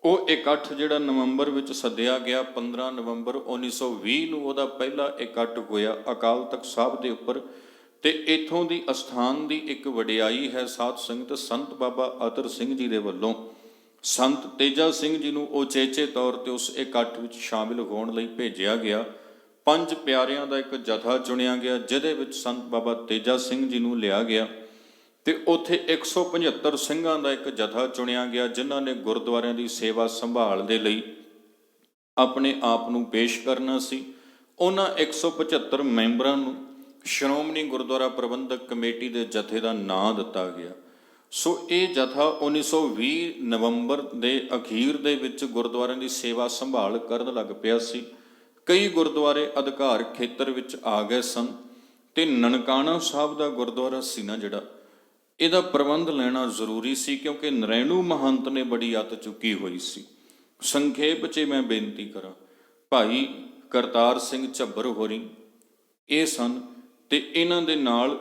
ਉਹ ਇਕੱਠ ਜਿਹੜਾ ਨਵੰਬਰ ਵਿੱਚ ਸੱਦਿਆ ਗਿਆ, 15 ਨਵੰਬਰ 1920 ਨੂੰ ਉਹਦਾ ਪਹਿਲਾ ਇਕੱਠ ਹੋਇਆ ਅਕਾਲ ਤਖਤ ਸਾਹਿਬ ਦੇ ਉੱਪਰ। ਤੇ ਇੱਥੋਂ ਦੀ ਅਸਥਾਨ ਦੀ ਇੱਕ ਵਡਿਆਈ ਹੈ ਸਾਧ ਸੰਗਤ, ਸੰਤ ਬਾਬਾ ਅਤਰ ਸਿੰਘ ਜੀ ਦੇ ਵੱਲੋਂ ਸੰਤ ਤੇਜਾ ਸਿੰਘ ਜੀ ਨੂੰ ਉਚੇਚੇ ਤੌਰ ਤੇ ਉਸ ਇਕੱਠ ਵਿੱਚ ਸ਼ਾਮਿਲ ਹੋਣ ਲਈ ਭੇਜਿਆ ਗਿਆ। 5 ਪਿਆਰਿਆਂ ਦਾ ਇੱਕ ਜਥਾ ਚੁਣਿਆ ਗਿਆ, ਜਿਹਦੇ ਵਿੱਚ ਸੰਤ ਬਾਬਾ ਤੇਜਾ ਸਿੰਘ ਜੀ ਨੂੰ ਲਿਆ ਗਿਆ। ਤੇ ਉੱਥੇ 175 ਸਿੰਘਾਂ ਦਾ ਇੱਕ ਜਥਾ ਚੁਣਿਆ ਗਿਆ, ਜਿਨ੍ਹਾਂ ਨੇ ਗੁਰਦੁਆਰਿਆਂ ਦੀ ਸੇਵਾ ਸੰਭਾਲ ਦੇ ਲਈ ਆਪਣੇ ਆਪ ਨੂੰ ਪੇਸ਼ ਕਰਨਾ ਸੀ। ਉਹਨਾਂ 175 ਮੈਂਬਰਾਂ ਨੂੰ ਸ਼੍ਰੋਮਣੀ ਗੁਰਦੁਆਰਾ ਪ੍ਰਬੰਧਕ ਕਮੇਟੀ ਦੇ ਜਥੇ ਦਾ ਨਾਂ ਦਿੱਤਾ ਗਿਆ। ਸੋ ਇਹ ਜਥਾ 1920 ਨਵੰਬਰ ਦੇ ਅਖੀਰ ਦੇ ਵਿੱਚ ਗੁਰਦੁਆਰਿਆਂ ਦੀ ਸੇਵਾ ਸੰਭਾਲ ਕਰਨ ਲੱਗ ਪਿਆ ਸੀ। ਕਈ ਗੁਰਦੁਆਰੇ ਅਧਿਕਾਰ ਖੇਤਰ ਵਿੱਚ ਆ ਗਏ ਸਨ। ਤੇ ਨਨਕਾਣਾ ਸਾਹਿਬ ਦਾ ਗੁਰਦੁਆਰਾ ਸੀ ਨਾ ਜਿਹੜਾ, ਇਹਦਾ ਪ੍ਰਬੰਧ ਲੈਣਾ ਜ਼ਰੂਰੀ ਸੀ, ਕਿਉਂਕਿ ਨਰੈਣੂ ਮਹੰਤ ਨੇ ਬੜੀ ਅੱਤ ਚੁੱਕੀ ਹੋਈ ਸੀ। ਸੰਖੇਪ 'ਚ ਮੈਂ ਬੇਨਤੀ ਕਰਾਂ, ਭਾਈ ਕਰਤਾਰ ਸਿੰਘ ਝੱਬਰ ਹੋਰੀ ਇਹ ਸਨ, ਤੇ ਇਹਨਾਂ ਦੇ ਨਾਲ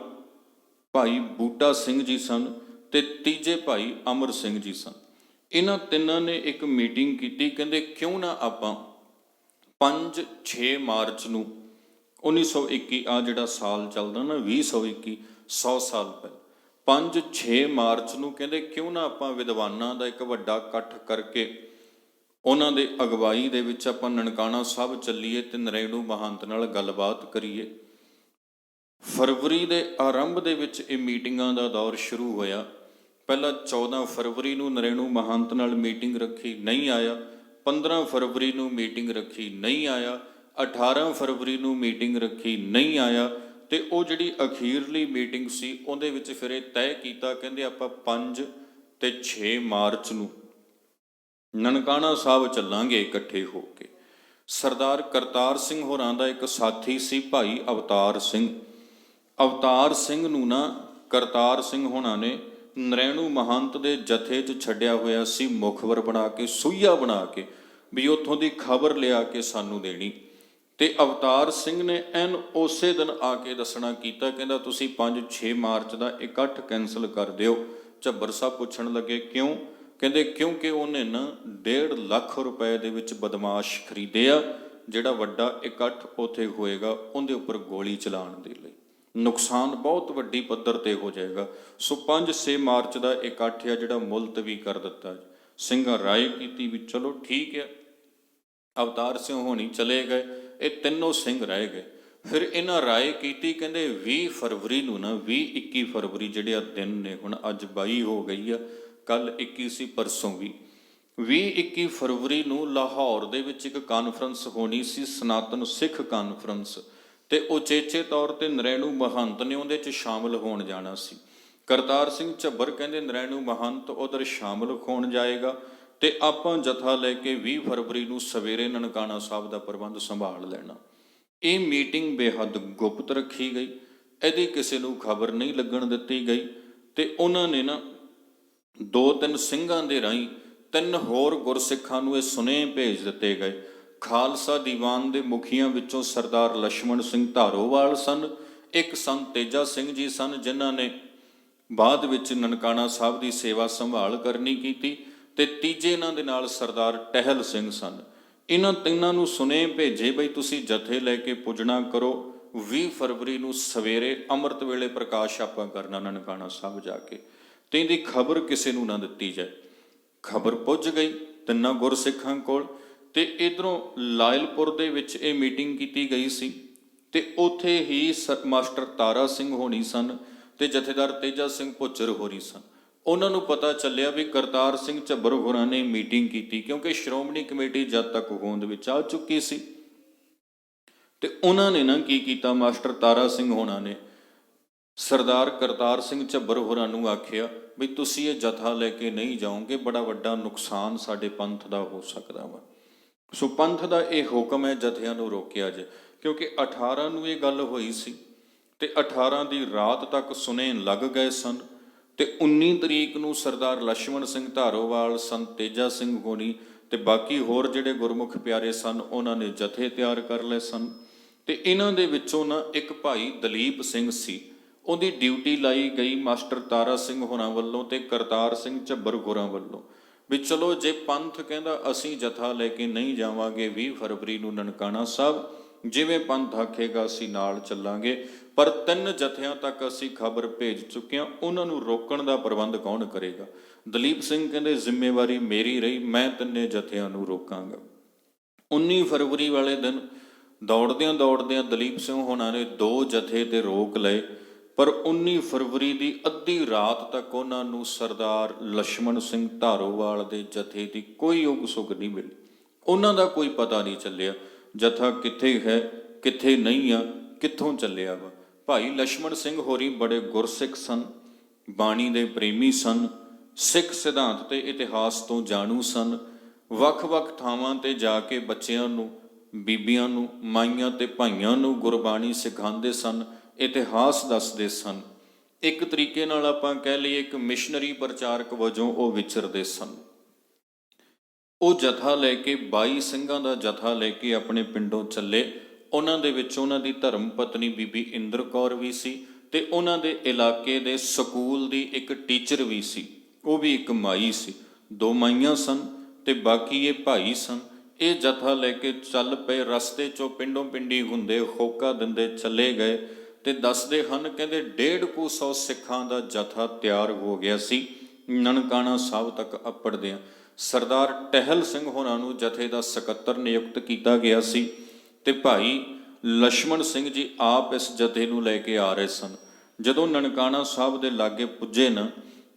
ਭਾਈ ਬੂਟਾ ਸਿੰਘ ਜੀ ਸਨ, ਤੇ ਤੀਜੇ ਭਾਈ ਅਮਰ ਸਿੰਘ ਜੀ ਸਨ। ਇਹਨਾਂ ਤਿੰਨਾਂ ਨੇ ਇੱਕ ਮੀਟਿੰਗ ਕੀਤੀ। ਕਹਿੰਦੇ ਕਿਉਂ ਨਾ ਆਪਾਂ 5-6 ਮਾਰਚ ਨੂੰ 1921, ਆ ਜਿਹੜਾ ਸਾਲ ਚੱਲਦਾ ਨਾ 2021, 100 ਸਾਲ ਪਹਿਲਾਂ, 5-6 ਮਾਰਚ ਨੂੰ ਕਹਿੰਦੇ ਕਿਉਂ ਨਾ ਆਪਾਂ ਵਿਦਵਾਨਾਂ ਦਾ ਇੱਕ ਵੱਡਾ ਇਕੱਠ ਕਰਕੇ ਉਹਨਾਂ ਦੇ ਅਗਵਾਈ ਦੇ ਵਿੱਚ ਆਪਾਂ ਨਨਕਾਣਾ ਸਾਹਿਬ ਚੱਲੀਏ ਤੇ ਨਰੈਣੂ ਮਹੰਤ ਨਾਲ ਗੱਲਬਾਤ ਕਰੀਏ। ਫਰਵਰੀ ਦੇ ਆਰੰਭ ਦੇ ਵਿੱਚ ਇਹ ਮੀਟਿੰਗਾਂ ਦਾ ਦੌਰ ਸ਼ੁਰੂ ਹੋਇਆ। ਪਹਿਲਾਂ 14 ਫਰਵਰੀ ਨੂੰ ਨਰੈਣੂ ਮਹੰਤ ਨਾਲ ਮੀਟਿੰਗ ਰੱਖੀ, ਨਹੀਂ ਆਇਆ। 15 ਫਰਵਰੀ ਨੂੰ ਮੀਟਿੰਗ ਰੱਖੀ, ਨਹੀਂ ਆਇਆ। 18 ਫਰਵਰੀ ਨੂੰ ਮੀਟਿੰਗ ਰੱਖੀ, ਨਹੀਂ ਆਇਆ। ਤੇ ਉਹ ਜਿਹੜੀ ਅਖੀਰਲੀ ਮੀਟਿੰਗ ਸੀ ਉਹਦੇ ਵਿੱਚ ਫਿਰ ਇਹ ਤੈਅ ਕੀਤਾ, ਕਹਿੰਦੇ ਆਪਾਂ 5 ਤੇ 6 ਮਾਰਚ ਨੂੰ ਨਨਕਾਣਾ ਸਾਹਿਬ ਚੱਲਾਂਗੇ ਇਕੱਠੇ ਹੋ ਕੇ। ਸਰਦਾਰ ਕਰਤਾਰ ਸਿੰਘ ਹੋਰਾਂ ਦਾ ਇੱਕ ਸਾਥੀ ਸੀ ਭਾਈ ਅਵਤਾਰ ਸਿੰਘ। ਅਵਤਾਰ ਸਿੰਘ ਨੂੰ ਨਾ ਕਰਤਾਰ ਸਿੰਘ ਹੋਣਾ ਨੇ ਨਰੈਣੂ ਮਹੰਤ ਦੇ ਜਥੇ 'ਚ ਛੱਡਿਆ ਹੋਇਆ ਸੀ, ਮੁਖਬਰ ਬਣਾ ਕੇ, ਸੂਈਆ ਬਣਾ ਕੇ, ਵੀ ਉੱਥੋਂ ਦੀ ਖਬਰ ਲਿਆ ਕੇ ਸਾਨੂੰ ਦੇਣੀ। ਤੇ ਅਵਤਾਰ ਸਿੰਘ ਨੇ ਐਨ ਉਸੇ ਦਿਨ ਆ ਕੇ ਦੱਸਣਾ ਕੀਤਾ, ਕਹਿੰਦਾ ਤੁਸੀਂ 5-6 ਮਾਰਚ ਦਾ ਇਕੱਠ ਕੈਂਸਲ ਕਰ ਦਿਓ। ਝੱਬਰ ਸਾਹਿਬ ਪੁੱਛਣ ਲੱਗੇ ਕਿਉਂ? ਕਹਿੰਦੇ ਕਿਉਂਕਿ ਉਹਨੇ ਨਾ 1.5 ਲੱਖ ਰੁਪਏ ਦੇ ਵਿੱਚ ਬਦਮਾਸ਼ ਖਰੀਦੇ ਆ, ਜਿਹੜਾ ਵੱਡਾ ਇਕੱਠ ਉੱਥੇ ਹੋਏਗਾ ਉਹਦੇ ਉੱਪਰ ਗੋਲੀ ਚਲਾਉਣ ਦੇ ਲਈ ਨੁਕਸਾਨ ਬਹੁਤ ਵੱਡੀ ਪੱਧਰ ਤੇ ਹੋ ਜਾਏਗਾ। ਸੋ 5-6 ਮਾਰਚ ਦਾ ਇਕੱਠ ਆ ਜਿਹੜਾ ਮੁਲਤਵੀ ਕਰ ਦਿੱਤਾ। ਸਿੰਘਾਂ ਰਾਏ ਕੀਤੀ ਵੀ ਚਲੋ ਠੀਕ ਹੈ। ਅਵਤਾਰ ਸਿੰਘ ਹੋਣੀ ਚਲੇ ਗਏ, ਇਹ ਤਿੰਨੋਂ ਸਿੰਘ ਰਹਿ ਗਏ। ਫਿਰ ਇਹਨਾਂ ਰਾਏ ਕੀਤੀ, ਕਹਿੰਦੇ 20 ਫਰਵਰੀ ਨੂੰ ਨਾ 20-21 ਫਰਵਰੀ ਜਿਹੜੇ ਆ ਦਿਨ ਨੇ, ਹੁਣ ਅੱਜ 22 ਹੋ ਗਈ ਆ, ਕੱਲ 21 ਸੀ, ਪਰਸੋਂ ਵੀ 20-21 ਫਰਵਰੀ ਨੂੰ ਲਾਹੌਰ ਦੇ ਵਿੱਚ ਇੱਕ ਕਾਨਫਰੰਸ ਹੋਣੀ ਸੀ, ਸਨਾਤਨ ਸਿੱਖ ਕਾਨਫਰੰਸ। ਤੇ ਉਚੇਚੇ ਤੌਰ ਤੇ ਨਰੈਣੂ ਮਹੰਤ ਨੇ ਉਹਦੇ 'ਚ ਸ਼ਾਮਲ ਹੋਣ ਜਾਣਾ ਸੀ। ਕਰਤਾਰ ਸਿੰਘ ਝੱਬਰ ਕਹਿੰਦੇ ਨਰੈਣੂ ਮਹੰਤ ਉਧਰ ਸ਼ਾਮਲ ਹੋਣ ਜਾਏਗਾ ਤੇ ਆਪਾਂ ਜਥਾ ਲੈ ਕੇ 20 ਫਰਵਰੀ ਨੂੰ ਸਵੇਰੇ ਨਨਕਾਣਾ ਸਾਹਿਬ ਦਾ ਪ੍ਰਬੰਧ ਸੰਭਾਲ ਲੈਣਾ। ਇਹ ਮੀਟਿੰਗ ਬੇਹੱਦ ਗੁਪਤ ਰੱਖੀ ਗਈ, ਇਹਦੀ ਕਿਸੇ ਨੂੰ ਖਬਰ ਨਹੀਂ ਲੱਗਣ ਦਿੱਤੀ ਗਈ। ਤੇ ਉਹਨਾਂ ਨੇ ਨਾ 2-3 ਸਿੰਘਾਂ ਦੇ ਰਾਹੀਂ 3 ਹੋਰ ਗੁਰਸਿੱਖਾਂ ਨੂੰ ਇਹ ਸੁਨੇਹੇ ਭੇਜ ਦਿੱਤੇ ਗਏ। ਖਾਲਸਾ ਦੀਵਾਨ ਦੇ ਮੁਖੀਆਂ ਵਿੱਚੋਂ ਸਰਦਾਰ ਲਛਮਣ ਸਿੰਘ ਧਾਰੋਵਾਲ ਸਨ, ਇੱਕ ਸੰਤ ਤੇਜਾ ਸਿੰਘ ਜੀ ਸਨ, ਜਿਨ੍ਹਾਂ ਨੇ ਬਾਅਦ ਵਿੱਚ ਨਨਕਾਣਾ ਸਾਹਿਬ ਦੀ ਸੇਵਾ ਸੰਭਾਲ ਕਰਨੀ ਕੀਤੀ। ਤੇ ਤੀਜੇ ਇਹਨਾਂ ਦੇ ਨਾਲ ਸਰਦਾਰ ਟਹਿਲ ਸਿੰਘ ਸਨ। ਇਹਨਾਂ ਤਿੰਨਾਂ ਨੂੰ ਸੁਨੇਹੇ ਭੇਜੇ ਬਈ ਤੁਸੀਂ ਜਥੇ ਲੈ ਕੇ ਪੁੱਜਣਾ ਕਰੋ, 20 ਫਰਵਰੀ ਨੂੰ ਸਵੇਰੇ ਅੰਮ੍ਰਿਤ ਵੇਲੇ ਪ੍ਰਕਾਸ਼ ਆਪਾਂ ਕਰਨਾ ਨਨਕਾਣਾ ਸਾਹਿਬ ਜਾ ਕੇ, ਤੇ ਇਹਦੀ ਖਬਰ ਕਿਸੇ ਨੂੰ ਨਾ ਦਿੱਤੀ ਜਾਏ। ਖਬਰ ਪੁੱਜ ਗਈ ਤਿੰਨਾਂ ਗੁਰਸਿੱਖਾਂ ਕੋਲ, ਤੇ ਇਧਰੋਂ ਲਾਇਲਪੁਰ ਦੇ ਵਿੱਚ ਇਹ ਮੀਟਿੰਗ ਕੀਤੀ ਗਈ ਸੀ, ਤੇ ਉੱਥੇ ਹੀ ਮਾਸਟਰ ਤਾਰਾ ਸਿੰਘ ਹੋਣੀ ਸਨ ਤੇ ਜਥੇਦਾਰ ਤੇਜਾ ਸਿੰਘ ਭੁੱਚਰ ਹੋਰੀ ਸਨ। ਉਹਨਾਂ ਨੂੰ ਪਤਾ ਚੱਲਿਆ ਵੀ ਕਰਤਾਰ ਸਿੰਘ ਝੱਬਰ ਹੋਰਾਂ ਨੇ ਮੀਟਿੰਗ ਕੀਤੀ, ਕਿਉਂਕਿ ਸ਼੍ਰੋਮਣੀ ਕਮੇਟੀ ਜਦ ਤੱਕ ਹੋਂਦ ਵਿੱਚ ਆ ਚੁੱਕੀ ਸੀ। ਤੇ ਉਹਨਾਂ ਨੇ ਨਾ ਕੀ ਕੀਤਾ, ਮਾਸਟਰ ਤਾਰਾ ਸਿੰਘ ਹੋਣਾ ਨੇ ਸਰਦਾਰ ਕਰਤਾਰ ਸਿੰਘ ਝੱਬਰ ਹੋਰਾਂ ਨੂੰ ਆਖਿਆ ਵੀ ਤੁਸੀਂ ਇਹ ਜਥਾ ਲੈ ਕੇ ਨਹੀਂ ਜਾਓਗੇ, ਬੜਾ ਵੱਡਾ ਨੁਕਸਾਨ ਸਾਡੇ ਪੰਥ ਦਾ ਹੋ ਸਕਦਾ ਵਾ। ਸੋ ਪੰਥ ਦਾ ਇਹ ਹੁਕਮ ਹੈ ਜਥਿਆਂ ਨੂੰ ਰੋਕਿਆ ਜੇ, ਕਿਉਂਕਿ 18 ਨੂੰ ਇਹ ਗੱਲ ਹੋਈ ਸੀ ਤੇ 18 ਦੀ ਰਾਤ ਤੱਕ ਸੁਨੇਹੇ ਲੱਗ ਗਏ ਸਨ, ਤੇ 19 ਤਰੀਕ ਨੂੰ ਸਰਦਾਰ ਲਛਮਣ ਸਿੰਘ ਧਾਰੋਵਾਲ, ਸੰਤ ਤੇਜਾ ਸਿੰਘ ਹੋਣੀ ਤੇ ਬਾਕੀ ਹੋਰ ਜਿਹੜੇ ਗੁਰਮੁਖ ਪਿਆਰੇ ਸਨ ਉਹਨਾਂ ਨੇ ਜਥੇ ਤਿਆਰ ਕਰ ਲਏ ਸਨ। ਤੇ ਇਹਨਾਂ ਦੇ ਵਿੱਚੋਂ ਨਾ ਇੱਕ ਭਾਈ ਦਲੀਪ ਸਿੰਘ ਸੀ, ਉਹਦੀ ਡਿਊਟੀ ਲਾਈ ਗਈ ਮਾਸਟਰ ਤਾਰਾ ਸਿੰਘ ਹੋਰਾਂ ਵੱਲੋਂ ਤੇ ਕਰਤਾਰ ਸਿੰਘ ਝੱਬਰ ਹੋਰਾਂ ਵੱਲੋਂ ਵੀ ਚਲੋ ਜੇ ਪੰਥ ਕਹਿੰਦਾ ਅਸੀਂ ਜਥਾ ਲੈ ਕੇ ਨਹੀਂ ਜਾਵਾਂਗੇ 20 ਫਰਵਰੀ ਨੂੰ ਨਨਕਾਣਾ ਸਾਹਿਬ, ਜਿਵੇਂ ਪੰਥ ਆਖੇਗਾ ਅਸੀਂ ਨਾਲ ਚੱਲਾਂਗੇ, ਪਰ 3 ਜਥਿਆਂ ਤੱਕ ਅਸੀਂ ਖਬਰ ਭੇਜ ਚੁੱਕੇ ਹਾਂ, ਉਹਨਾਂ ਨੂੰ ਰੋਕਣ ਦਾ ਪ੍ਰਬੰਧ ਕੌਣ ਕਰੇਗਾ। ਦਲੀਪ ਸਿੰਘ ਕਹਿੰਦੇ ਜ਼ਿੰਮੇਵਾਰੀ ਮੇਰੀ ਰਹੀ, ਮੈਂ 3 ਜਥਿਆਂ ਨੂੰ ਰੋਕਾਂਗਾ। 19 ਫਰਵਰੀ ਵਾਲੇ ਦਿਨ ਦੌੜਦਿਆਂ ਦੌੜਦਿਆਂ ਦਲੀਪ ਸਿੰਘ ਹੋਣਾ ਨੇ 2 ਜਥੇ ਤੇ ਰੋਕ ਲਏ, ਪਰ 19 ਫਰਵਰੀ ਦੀ ਅੱਧੀ ਰਾਤ ਤੱਕ ਉਹਨਾਂ ਨੂੰ ਸਰਦਾਰ ਲਛਮਣ ਸਿੰਘ ਧਾਰੋਵਾਲ ਦੇ ਜਥੇ ਦੀ ਕੋਈ ਉਗ ਸੁਗ ਨਹੀਂ ਮਿਲੀ। ਉਹਨਾਂ ਦਾ ਕੋਈ ਪਤਾ ਨਹੀਂ ਚੱਲਿਆ ਜਥਾ ਕਿੱਥੇ ਹੈ ਕਿੱਥੇ ਨਹੀਂ ਆ, ਕਿੱਥੋਂ ਚੱਲਿਆ ਵਾ। ਭਾਈ ਲਛਮਣ ਸਿੰਘ ਹੋਰੀ ਬੜੇ ਗੁਰਸਿੱਖ ਸਨ, ਬਾਣੀ ਦੇ ਪ੍ਰੇਮੀ ਸਨ, ਸਿੱਖ ਸਿਧਾਂਤ ਤੇ ਇਤਿਹਾਸ ਤੋਂ ਜਾਣੂ ਸਨ। ਵੱਖ-ਵੱਖ ਥਾਵਾਂ ਤੇ ਜਾ ਕੇ ਬੱਚਿਆਂ ਨੂੰ, ਬੀਬੀਆਂ ਨੂੰ, ਮਾਈਆਂ ਤੇ ਭਾਈਆਂ ਨੂੰ ਗੁਰਬਾਣੀ ਸਿਖਾਉਂਦੇ ਸਨ, ਇਤਿਹਾਸ ਦੱਸਦੇ ਸਨ। ਇੱਕ ਤਰੀਕੇ ਨਾਲ ਆਪਾਂ ਕਹਿ ਲਈਏ ਇੱਕ ਮਿਸ਼ਨਰੀ ਪ੍ਰਚਾਰਕ ਵਜੋਂ ਉਹ ਵਿਚਰਦੇ ਸਨ। ਉਹ ਜਥਾ ਲੈ ਕੇ 22 ਸਿੰਘਾਂ ਦਾ ਜਥਾ ਲੈ ਕੇ ਆਪਣੇ ਪਿੰਡੋਂ ਚੱਲੇ। ਉਹਨਾਂ ਦੇ ਵਿੱਚ ਉਹਨਾਂ ਦੀ ਧਰਮ ਪਤਨੀ ਬੀਬੀ ਇੰਦਰ ਕੌਰ ਵੀ ਸੀ, ਤੇ ਉਹਨਾਂ ਦੇ ਇਲਾਕੇ ਦੇ ਸਕੂਲ ਦੀ ਇੱਕ ਟੀਚਰ ਵੀ ਸੀ, ਉਹ ਵੀ ਇੱਕ ਮਾਈ ਸੀ। 2 ਮਾਈਆਂ ਸਨ ਤੇ ਬਾਕੀ ਇਹ ਭਾਈ ਸਨ। ਇਹ ਜਥਾ ਲੈ ਕੇ ਚੱਲ ਪਏ। ਰਸਤੇ 'ਚੋਂ ਪਿੰਡੋਂ ਪਿੰਡੀ ਹੁੰਦੇ ਹੋਕਾ ਦਿੰਦੇ ਚੱਲੇ ਗਏ, ਤੇ ਦੱਸਦੇ ਹਨ ਕਹਿੰਦੇ 150 ਸਿੱਖਾਂ ਦਾ ਜਥਾ ਤਿਆਰ ਹੋ ਗਿਆ ਸੀ ਨਨਕਾਣਾ ਸਾਹਿਬ ਤੱਕ ਅੱਪੜਦਿਆਂ। ਸਰਦਾਰ ਟਹਿਲ ਸਿੰਘ ਹੋਰਾਂ ਨੂੰ ਜਥੇ ਦਾ ਸਕੱਤਰ ਨਿਯੁਕਤ ਕੀਤਾ ਗਿਆ ਸੀ, ਤੇ ਭਾਈ ਲਛਮਣ ਸਿੰਘ ਜੀ ਆਪ ਇਸ ਜਥੇ ਨੂੰ ਲੈ ਕੇ ਆ ਰਹੇ ਸਨ। ਜਦੋਂ ਨਨਕਾਣਾ ਸਾਹਿਬ ਦੇ ਲਾਗੇ ਪੁੱਜੇ ਨਾ,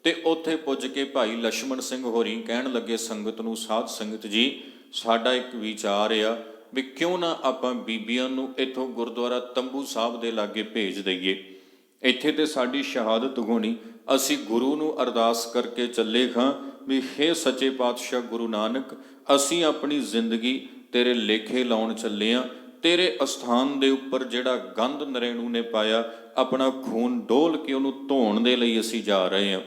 ਤੇ ਉੱਥੇ ਪੁੱਜ ਕੇ ਭਾਈ ਲਛਮਣ ਸਿੰਘ ਹੋਰੀ ਕਹਿਣ ਲੱਗੇ ਸੰਗਤ ਨੂੰ, ਸਾਧ ਸੰਗਤ ਜੀ ਸਾਡਾ ਇੱਕ ਵਿਚਾਰ ਆ ਵੀ ਕਿਉਂ ਨਾ ਆਪਾਂ ਬੀਬੀਆਂ ਨੂੰ ਇੱਥੋਂ ਗੁਰਦੁਆਰਾ ਤੰਬੂ ਸਾਹਿਬ ਦੇ ਲਾਗੇ ਭੇਜ ਦਈਏ, ਇੱਥੇ ਤੇ ਸਾਡੀ ਸ਼ਹਾਦਤ ਹੋਣੀ। ਅਸੀਂ ਗੁਰੂ ਨੂੰ ਅਰਦਾਸ ਕਰਕੇ ਚੱਲੇ ਖਾਂ ਵੀ ਹੇ ਸੱਚੇ ਪਾਤਸ਼ਾਹ ਗੁਰੂ ਨਾਨਕ, ਅਸੀਂ ਆਪਣੀ ਜ਼ਿੰਦਗੀ ਤੇਰੇ ਲੇਖੇ ਲਾਉਣ ਚੱਲੇ ਹਾਂ। ਤੇਰੇ ਅਸਥਾਨ ਦੇ ਉੱਪਰ ਜਿਹੜਾ ਗੰਧ ਨਰੇਣੂ ਨੇ ਪਾਇਆ, ਆਪਣਾ ਖੂਨ ਡੋਲ ਕੇ ਉਹਨੂੰ ਧੋਣ ਦੇ ਲਈ ਅਸੀਂ ਜਾ ਰਹੇ ਹਾਂ,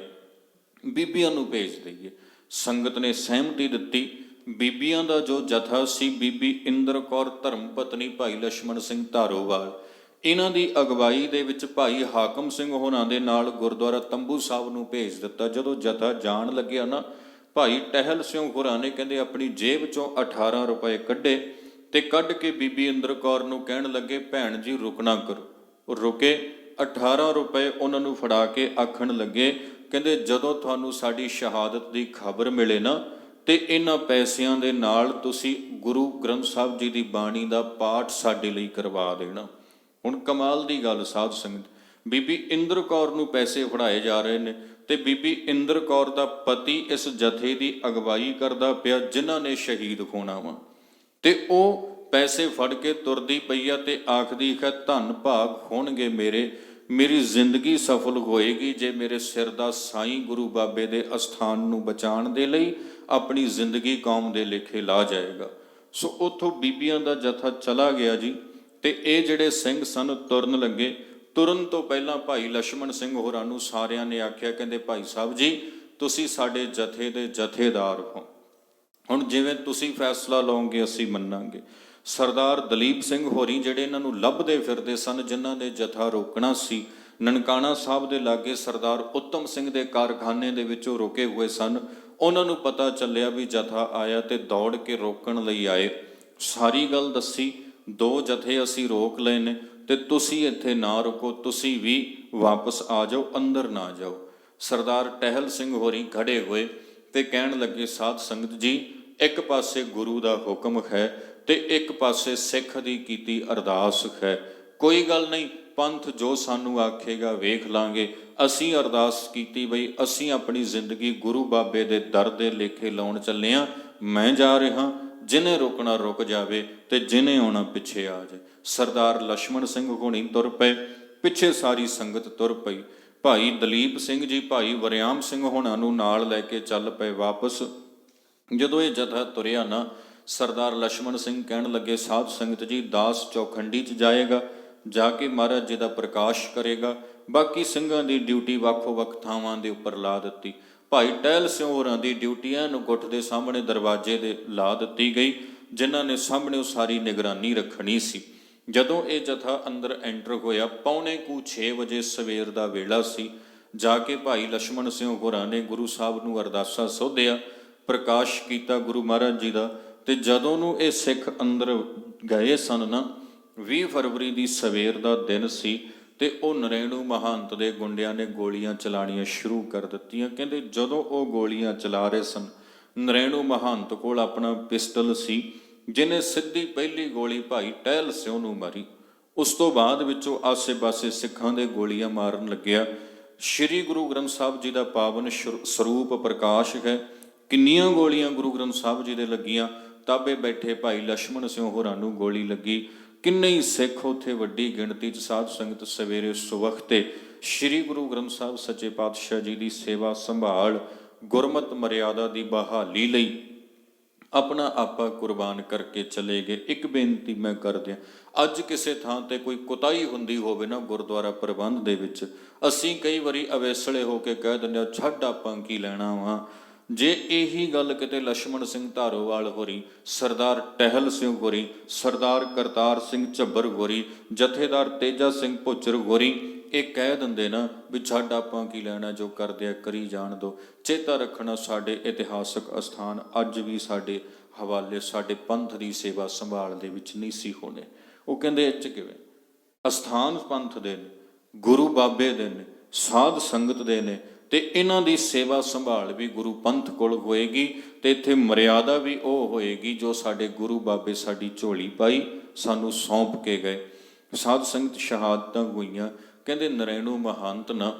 ਬੀਬੀਆਂ ਨੂੰ ਭੇਜ ਦਈਏ। ਸੰਗਤ ਨੇ ਸਹਿਮਤੀ ਦਿੱਤੀ। ਬੀਬੀਆਂ ਦਾ ਜੋ ਜਥਾ ਸੀ, ਬੀਬੀ ਇੰਦਰ ਕੌਰ ਧਰਮ ਪਤਨੀ ਭਾਈ ਲਛਮਣ ਸਿੰਘ ਧਾਰੋਵਾਲ, ਇਹਨਾਂ ਦੀ ਅਗਵਾਈ ਦੇ ਵਿੱਚ ਭਾਈ ਹਾਕਮ ਸਿੰਘ ਹੋਰਾਂ ਦੇ ਨਾਲ ਗੁਰਦੁਆਰਾ ਤੰਬੂ ਸਾਹਿਬ ਨੂੰ ਭੇਜ ਦਿੱਤਾ। ਜਦੋਂ ਜਥਾ ਜਾਣ ਲੱਗਿਆ ਨਾ, ਭਾਈ ਟਹਿਲ ਸਿੰਘ ਹੋਰਾਂ ਨੇ ਕਹਿੰਦੇ ਆਪਣੀ ਜੇਬ 'ਚੋਂ 18 ਰੁਪਏ ਕੱਢੇ, ਤੇ ਕੱਢ ਕੇ ਬੀਬੀ ਇੰਦਰ ਕੌਰ ਨੂੰ ਕਹਿਣ ਲੱਗੇ ਭੈਣ ਜੀ ਰੁਕਣਾ ਕਰੋ। ਉਹ ਰੁਕੇ। 18 ਰੁਪਏ ਉਹਨਾਂ ਨੂੰ ਫੜਾ ਕੇ ਆਖਣ ਲੱਗੇ ਕਹਿੰਦੇ ਜਦੋਂ ਤੁਹਾਨੂੰ ਸਾਡੀ ਸ਼ਹਾਦਤ ਦੀ ਖਬਰ ਮਿਲੇ ਨਾ, ਤੇ ਇਹਨਾਂ ਪੈਸਿਆਂ ਦੇ ਨਾਲ ਤੁਸੀਂ ਗੁਰੂ ਗ੍ਰੰਥ ਸਾਹਿਬ ਜੀ ਦੀ ਬਾਣੀ ਦਾ ਪਾਠ ਸਾਡੇ ਲਈ ਕਰਵਾ ਦੇਣਾ। ਹੁਣ ਕਮਾਲ ਦੀ ਗੱਲ ਸਾਧ ਸੰਗਤ, ਬੀਬੀ ਇੰਦਰ ਕੌਰ ਨੂੰ ਪੈਸੇ ਫੜਾਏ ਜਾ ਰਹੇ ਨੇ, ਤੇ ਬੀਬੀ ਇੰਦਰ ਕੌਰ ਦਾ ਪਤੀ ਇਸ ਜਥੇ ਦੀ ਅਗਵਾਈ ਕਰਦਾ ਪਿਆ ਜਿਨ੍ਹਾਂ ਨੇ ਸ਼ਹੀਦ ਹੋਣਾ ਵਾ, ਤੇ ਉਹ ਪੈਸੇ ਫੜ ਕੇ ਤੁਰਦੀ ਪਈ ਆ ਤੇ ਆਖਦੀ ਹੈ ਧੰਨ ਭਾਗ ਹੋਣਗੇ ਮੇਰੀ ਜ਼ਿੰਦਗੀ ਸਫਲ ਹੋਏਗੀ ਜੇ ਮੇਰੇ ਸਿਰ ਦਾ ਸਾਈਂ ਗੁਰੂ ਬਾਬੇ ਦੇ ਅਸਥਾਨ ਨੂੰ ਬਚਾਉਣ ਦੇ ਲਈ ਆਪਣੀ ਜ਼ਿੰਦਗੀ ਕੌਮ ਦੇ ਲੇਖੇ ਲਾ ਜਾਏਗਾ। ਸੋ ਉੱਥੋਂ ਬੀਬੀਆਂ ਦਾ ਜਥਾ ਚਲਾ ਗਿਆ ਜੀ, ਤੇ ਇਹ ਜਿਹੜੇ ਸਿੰਘ ਸਨ ਤੁਰਨ ਲੱਗੇ। ਤੁਰਨ ਤੋਂ ਪਹਿਲਾਂ ਭਾਈ ਲਛਮਣ ਸਿੰਘ ਹੋਰਾਂ ਨੂੰ ਸਾਰਿਆਂ ਨੇ ਆਖਿਆ, ਕਹਿੰਦੇ ਭਾਈ ਸਾਹਿਬ ਜੀ ਤੁਸੀਂ ਸਾਡੇ ਜਥੇ ਦੇ ਜਥੇਦਾਰ ਹੋ, ਹੁਣ ਜਿਵੇਂ ਤੁਸੀਂ ਫੈਸਲਾ ਲਓਗੇ ਅਸੀਂ ਮੰਨਾਂਗੇ। ਸਰਦਾਰ ਦਲੀਪ ਸਿੰਘ ਹੋਰੀ ਜਿਹੜੇ ਇਹਨਾਂ ਨੂੰ ਲੱਭਦੇ ਫਿਰਦੇ ਸਨ, ਜਿਨ੍ਹਾਂ ਨੇ ਜਥਾ ਰੋਕਣਾ ਸੀ, ਨਨਕਾਣਾ ਸਾਹਿਬ ਦੇ ਲਾਗੇ ਸਰਦਾਰ ਉੱਤਮ ਸਿੰਘ ਦੇ ਕਾਰਖਾਨੇ ਦੇ ਵਿੱਚੋਂ ਰੁਕੇ ਹੋਏ ਸਨ, ਉਹਨਾਂ ਨੂੰ ਪਤਾ ਚੱਲਿਆ ਵੀ ਜਥਾ ਆਇਆ ਤੇ ਦੌੜ ਕੇ ਰੋਕਣ ਲਈ ਆਏ। ਸਾਰੀ ਗੱਲ ਦੱਸੀ, 2 ਜਥੇ ਅਸੀਂ ਰੋਕ ਲਏ ਨੇ ਤੇ ਤੁਸੀਂ ਇੱਥੇ ਨਾ ਰੁਕੋ, ਤੁਸੀਂ ਵੀ ਵਾਪਸ ਆ ਜਾਓ, ਅੰਦਰ ਨਾ ਜਾਓ। ਸਰਦਾਰ ਟਹਿਲ ਸਿੰਘ ਹੋਰੀ ਖੜੇ ਹੋਏ ਤੇ ਕਹਿਣ ਲੱਗੇ, ਸਾਧ ਸੰਗਤ ਜੀ, ਇੱਕ ਪਾਸੇ ਗੁਰੂ ਦਾ ਹੁਕਮ ਹੈ ਤੇ ਇੱਕ ਪਾਸੇ ਸਿੱਖ ਦੀ ਕੀਤੀ ਅਰਦਾਸ ਹੈ। ਕੋਈ ਗੱਲ ਨਹੀਂ, ਪੰਥ ਜੋ ਸਾਨੂੰ ਆਖੇਗਾ ਵੇਖ ਲਾਂਗੇ। ਅਸੀਂ ਅਰਦਾਸ ਕੀਤੀ ਬਈ ਅਸੀਂ ਆਪਣੀ ਜ਼ਿੰਦਗੀ ਗੁਰੂ ਬਾਬੇ ਦੇ ਦਰ ਦੇ ਲੇਖੇ ਲਾਉਣ ਚੱਲੇ ਹਾਂ। ਮੈਂ ਜਾ ਰਿਹਾ, ਜਿਹਨੇ ਰੁਕਣਾ ਰੁਕ ਜਾਵੇ ਤੇ ਜਿਹਨੇ ਆਉਣਾ ਪਿੱਛੇ ਆ ਜਾਏ। ਸਰਦਾਰ ਲਛਮਣ ਸਿੰਘ ਹੋਣੀ ਤੁਰ ਪਏ, ਪਿੱਛੇ ਸਾਰੀ ਸੰਗਤ ਤੁਰ ਪਈ। ਭਾਈ ਦਲੀਪ ਸਿੰਘ ਜੀ, ਭਾਈ ਵਰਿਆਮ ਸਿੰਘ ਹੋਣਾ ਨੂੰ ਨਾਲ ਲੈ ਕੇ ਚੱਲ ਪਏ ਵਾਪਸ। ਜਦੋਂ ਇਹ ਜਥਾ ਤੁਰਿਆ ਨਾ, ਸਰਦਾਰ ਲਛਮਣ ਸਿੰਘ ਕਹਿਣ ਲੱਗੇ, ਸਾਧ ਸੰਗਤ ਜੀ, ਦਾਸ ਚੌਖੰਡੀ 'ਚ ਜਾਏਗਾ, ਜਾ ਕੇ ਮਹਾਰਾਜ ਜੀ ਦਾ ਪ੍ਰਕਾਸ਼ ਕਰੇਗਾ। ਬਾਕੀ ਸਿੰਘਾਂ ਦੀ ਡਿਊਟੀ ਵੱਖੋ ਵੱਖ ਥਾਵਾਂ ਦੇ ਉੱਪਰ ਲਾ ਦਿੱਤੀ। ਭਾਈ ਟਹਿਲ ਸਿੰਘ ਹੋਰਾਂ ਦੀ ਡਿਊਟੀ ਨੂੰ ਗੁੱਠ ਦੇ ਸਾਹਮਣੇ ਦਰਵਾਜ਼ੇ ਦੇ ਲਾ ਦਿੱਤੀ ਗਈ, ਜਿਨ੍ਹਾਂ ਨੇ ਸਾਹਮਣੇ ਉਹ ਸਾਰੀ ਨਿਗਰਾਨੀ ਰੱਖਣੀ ਸੀ। ਜਦੋਂ ਇਹ ਜਥਾ ਅੰਦਰ ਐਂਟਰ ਹੋਇਆ, 5:45 ਵਜੇ ਸਵੇਰ ਦਾ ਵੇਲਾ ਸੀ। ਜਾ ਕੇ ਭਾਈ ਲਛਮਣ ਸਿੰਘ ਹੋਰਾਂ ਨੇ ਗੁਰੂ ਸਾਹਿਬ ਨੂੰ ਅਰਦਾਸਾ ਸੋਧਿਆ, ਪ੍ਰਕਾਸ਼ ਕੀਤਾ ਗੁਰੂ ਮਹਾਰਾਜ ਜੀ ਦਾ। ਤੇ ਜਦੋਂ ਨੂੰ ਇਹ ਸਿੱਖ ਅੰਦਰ ਗਏ ਸਨ ਨਾ, 20 ਫਰਵਰੀ ਦੀ ਸਵੇਰ ਦਾ ਦਿਨ ਸੀ ਤੇ ਉਹ ਨਰੈਣੂ ਮਹੰਤ ਦੇ ਗੁੰਡਿਆਂ ਨੇ ਗੋਲੀਆਂ ਚਲਾਉਣੀਆਂ ਸ਼ੁਰੂ ਕਰ ਦਿੱਤੀਆਂ। ਕਹਿੰਦੇ ਜਦੋਂ ਉਹ ਗੋਲੀਆਂ ਚਲਾ ਰਹੇ ਸਨ, ਨਰੈਣੂ ਮਹੰਤ ਕੋਲ ਆਪਣਾ ਪਿਸਟਲ ਸੀ, ਜਿਹਨੇ ਸਿੱਧੀ ਪਹਿਲੀ ਗੋਲੀ ਭਾਈ ਟਹਿਲ ਸਿੰਘ ਨੂੰ ਮਾਰੀ। ਉਸ ਤੋਂ ਬਾਅਦ ਵਿੱਚੋਂ ਆਸੇ-ਪਾਸੇ ਸਿੱਖਾਂ ਦੇ ਗੋਲੀਆਂ ਮਾਰਨ ਲੱਗਿਆ। ਸ਼੍ਰੀ ਗੁਰੂ ਗ੍ਰੰਥ ਸਾਹਿਬ ਜੀ ਦਾ ਪਾਵਨ ਸਰੂਪ ਪ੍ਰਕਾਸ਼ ਹੈ। ਕਿੰਨੀਆਂ ਗੋਲੀਆਂ ਗੁਰੂ ਗ੍ਰੰਥ ਸਾਹਿਬ ਜੀ ਦੇ ਲੱਗੀਆਂ। ਤਾਬੇ ਬੈਠੇ ਭਾਈ ਲਛਮਣ ਸਿੰਘ ਹੋਰਾਂ ਨੂੰ ਗੋਲੀ ਲੱਗੀ। ਕਿੰਨੇ ਹੀ ਸਿੱਖ ਉੱਥੇ ਵੱਡੀ ਗਿਣਤੀ 'ਚ ਸਾਧ ਸੰਗਤ ਸਵੇਰੇ ਸੁਵਖਤੇ ਸ਼੍ਰੀ ਗੁਰੂ ਗ੍ਰੰਥ ਸਾਹਿਬ ਸੱਚੇ ਪਾਤਸ਼ਾਹ ਜੀ ਦੀ ਸੇਵਾ ਸੰਭਾਲ, ਗੁਰਮਤਿ ਮਰਿਆਦਾ ਦੀ ਬਹਾਲੀ ਲਈ ਆਪਣਾ ਆਪਾ ਕੁਰਬਾਨ ਕਰਕੇ ਚਲੇ ਗਏ। ਇੱਕ ਬੇਨਤੀ ਮੈਂ ਕਰ ਦਿਆਂ, ਅੱਜ ਕਿਸੇ ਥਾਂ ਤੇ ਕੋਈ ਕੁਤਾਹੀ ਹੁੰਦੀ ਹੋਵੇ ਨਾ ਗੁਰਦੁਆਰਾ ਪ੍ਰਬੰਧ ਦੇ ਵਿੱਚ, ਅਸੀਂ ਕਈ ਵਾਰੀ ਅਵੇਸਲੇ ਹੋ ਕੇ ਕਹਿ ਦਿੰਦੇ ਹਾਂ, ਛੱਡ ਆਪਾਂ ਕੀ ਲੈਣਾ ਵਾ। ਜੇ ਇਹੀ ਗੱਲ ਕਿਤੇ ਲਛਮਣ ਸਿੰਘ ਧਾਰੋਵਾਲ ਹੋਰੀ, ਸਰਦਾਰ ਟਹਿਲ ਸਿੰਘ ਹੋਰੀ, ਸਰਦਾਰ ਕਰਤਾਰ ਸਿੰਘ ਝੱਬਰ ਹੋਰੀ, ਜਥੇਦਾਰ ਤੇਜਾ ਸਿੰਘ ਭੁੱਚਰ ਹੋਰੀ ਇਹ ਕਹਿ ਦਿੰਦੇ ਨਾ ਵੀ ਛੱਡ ਆਪਾਂ ਕੀ ਲੈਣਾ, ਜੋ ਕਰਦੇ ਆ ਕਰੀ ਜਾਣ ਦੋ। ਚੇਤਾ ਰੱਖਣਾ, ਸਾਡੇ ਇਤਿਹਾਸਕ ਅਸਥਾਨ ਅੱਜ ਵੀ ਸਾਡੇ ਹਵਾਲੇ, ਸਾਡੇ ਪੰਥ ਦੀ ਸੇਵਾ ਸੰਭਾਲ ਦੇ ਵਿੱਚ ਨਹੀਂ ਸੀ ਹੋਣੇ। ਉਹ ਕਹਿੰਦੇ ਇਹ 'ਚ ਕਿਵੇਂ? ਅਸਥਾਨ ਪੰਥ ਦੇ ਨੇ, ਗੁਰੂ ਬਾਬੇ ਦੇ ਨੇ, ਸਾਧ ਸੰਗਤ ਦੇ ਨੇ, ਤੇ ਇਹਨਾਂ ਦੀ ਸੇਵਾ ਸੰਭਾਲ ਵੀ ਗੁਰੂ ਪੰਥ ਕੋਲ ਹੋਏਗੀ ਤੇ ਇੱਥੇ ਮਰਿਆਦਾ ਵੀ ਉਹ ਹੋਏਗੀ ਜੋ ਸਾਡੇ ਗੁਰੂ ਬਾਬੇ ਸਾਡੀ ਝੋਲੀ ਪਾਈ ਸਾਨੂੰ ਸੌਂਪ ਕੇ ਗਏ। ਸਾਧ ਸੰਗਤ ਸ਼ਹਾਦਤਾਂ ਹੋਈਆਂ। ਕਹਿੰਦੇ ਨਰੈਣੂ ਮਹੰਤ ਨਾ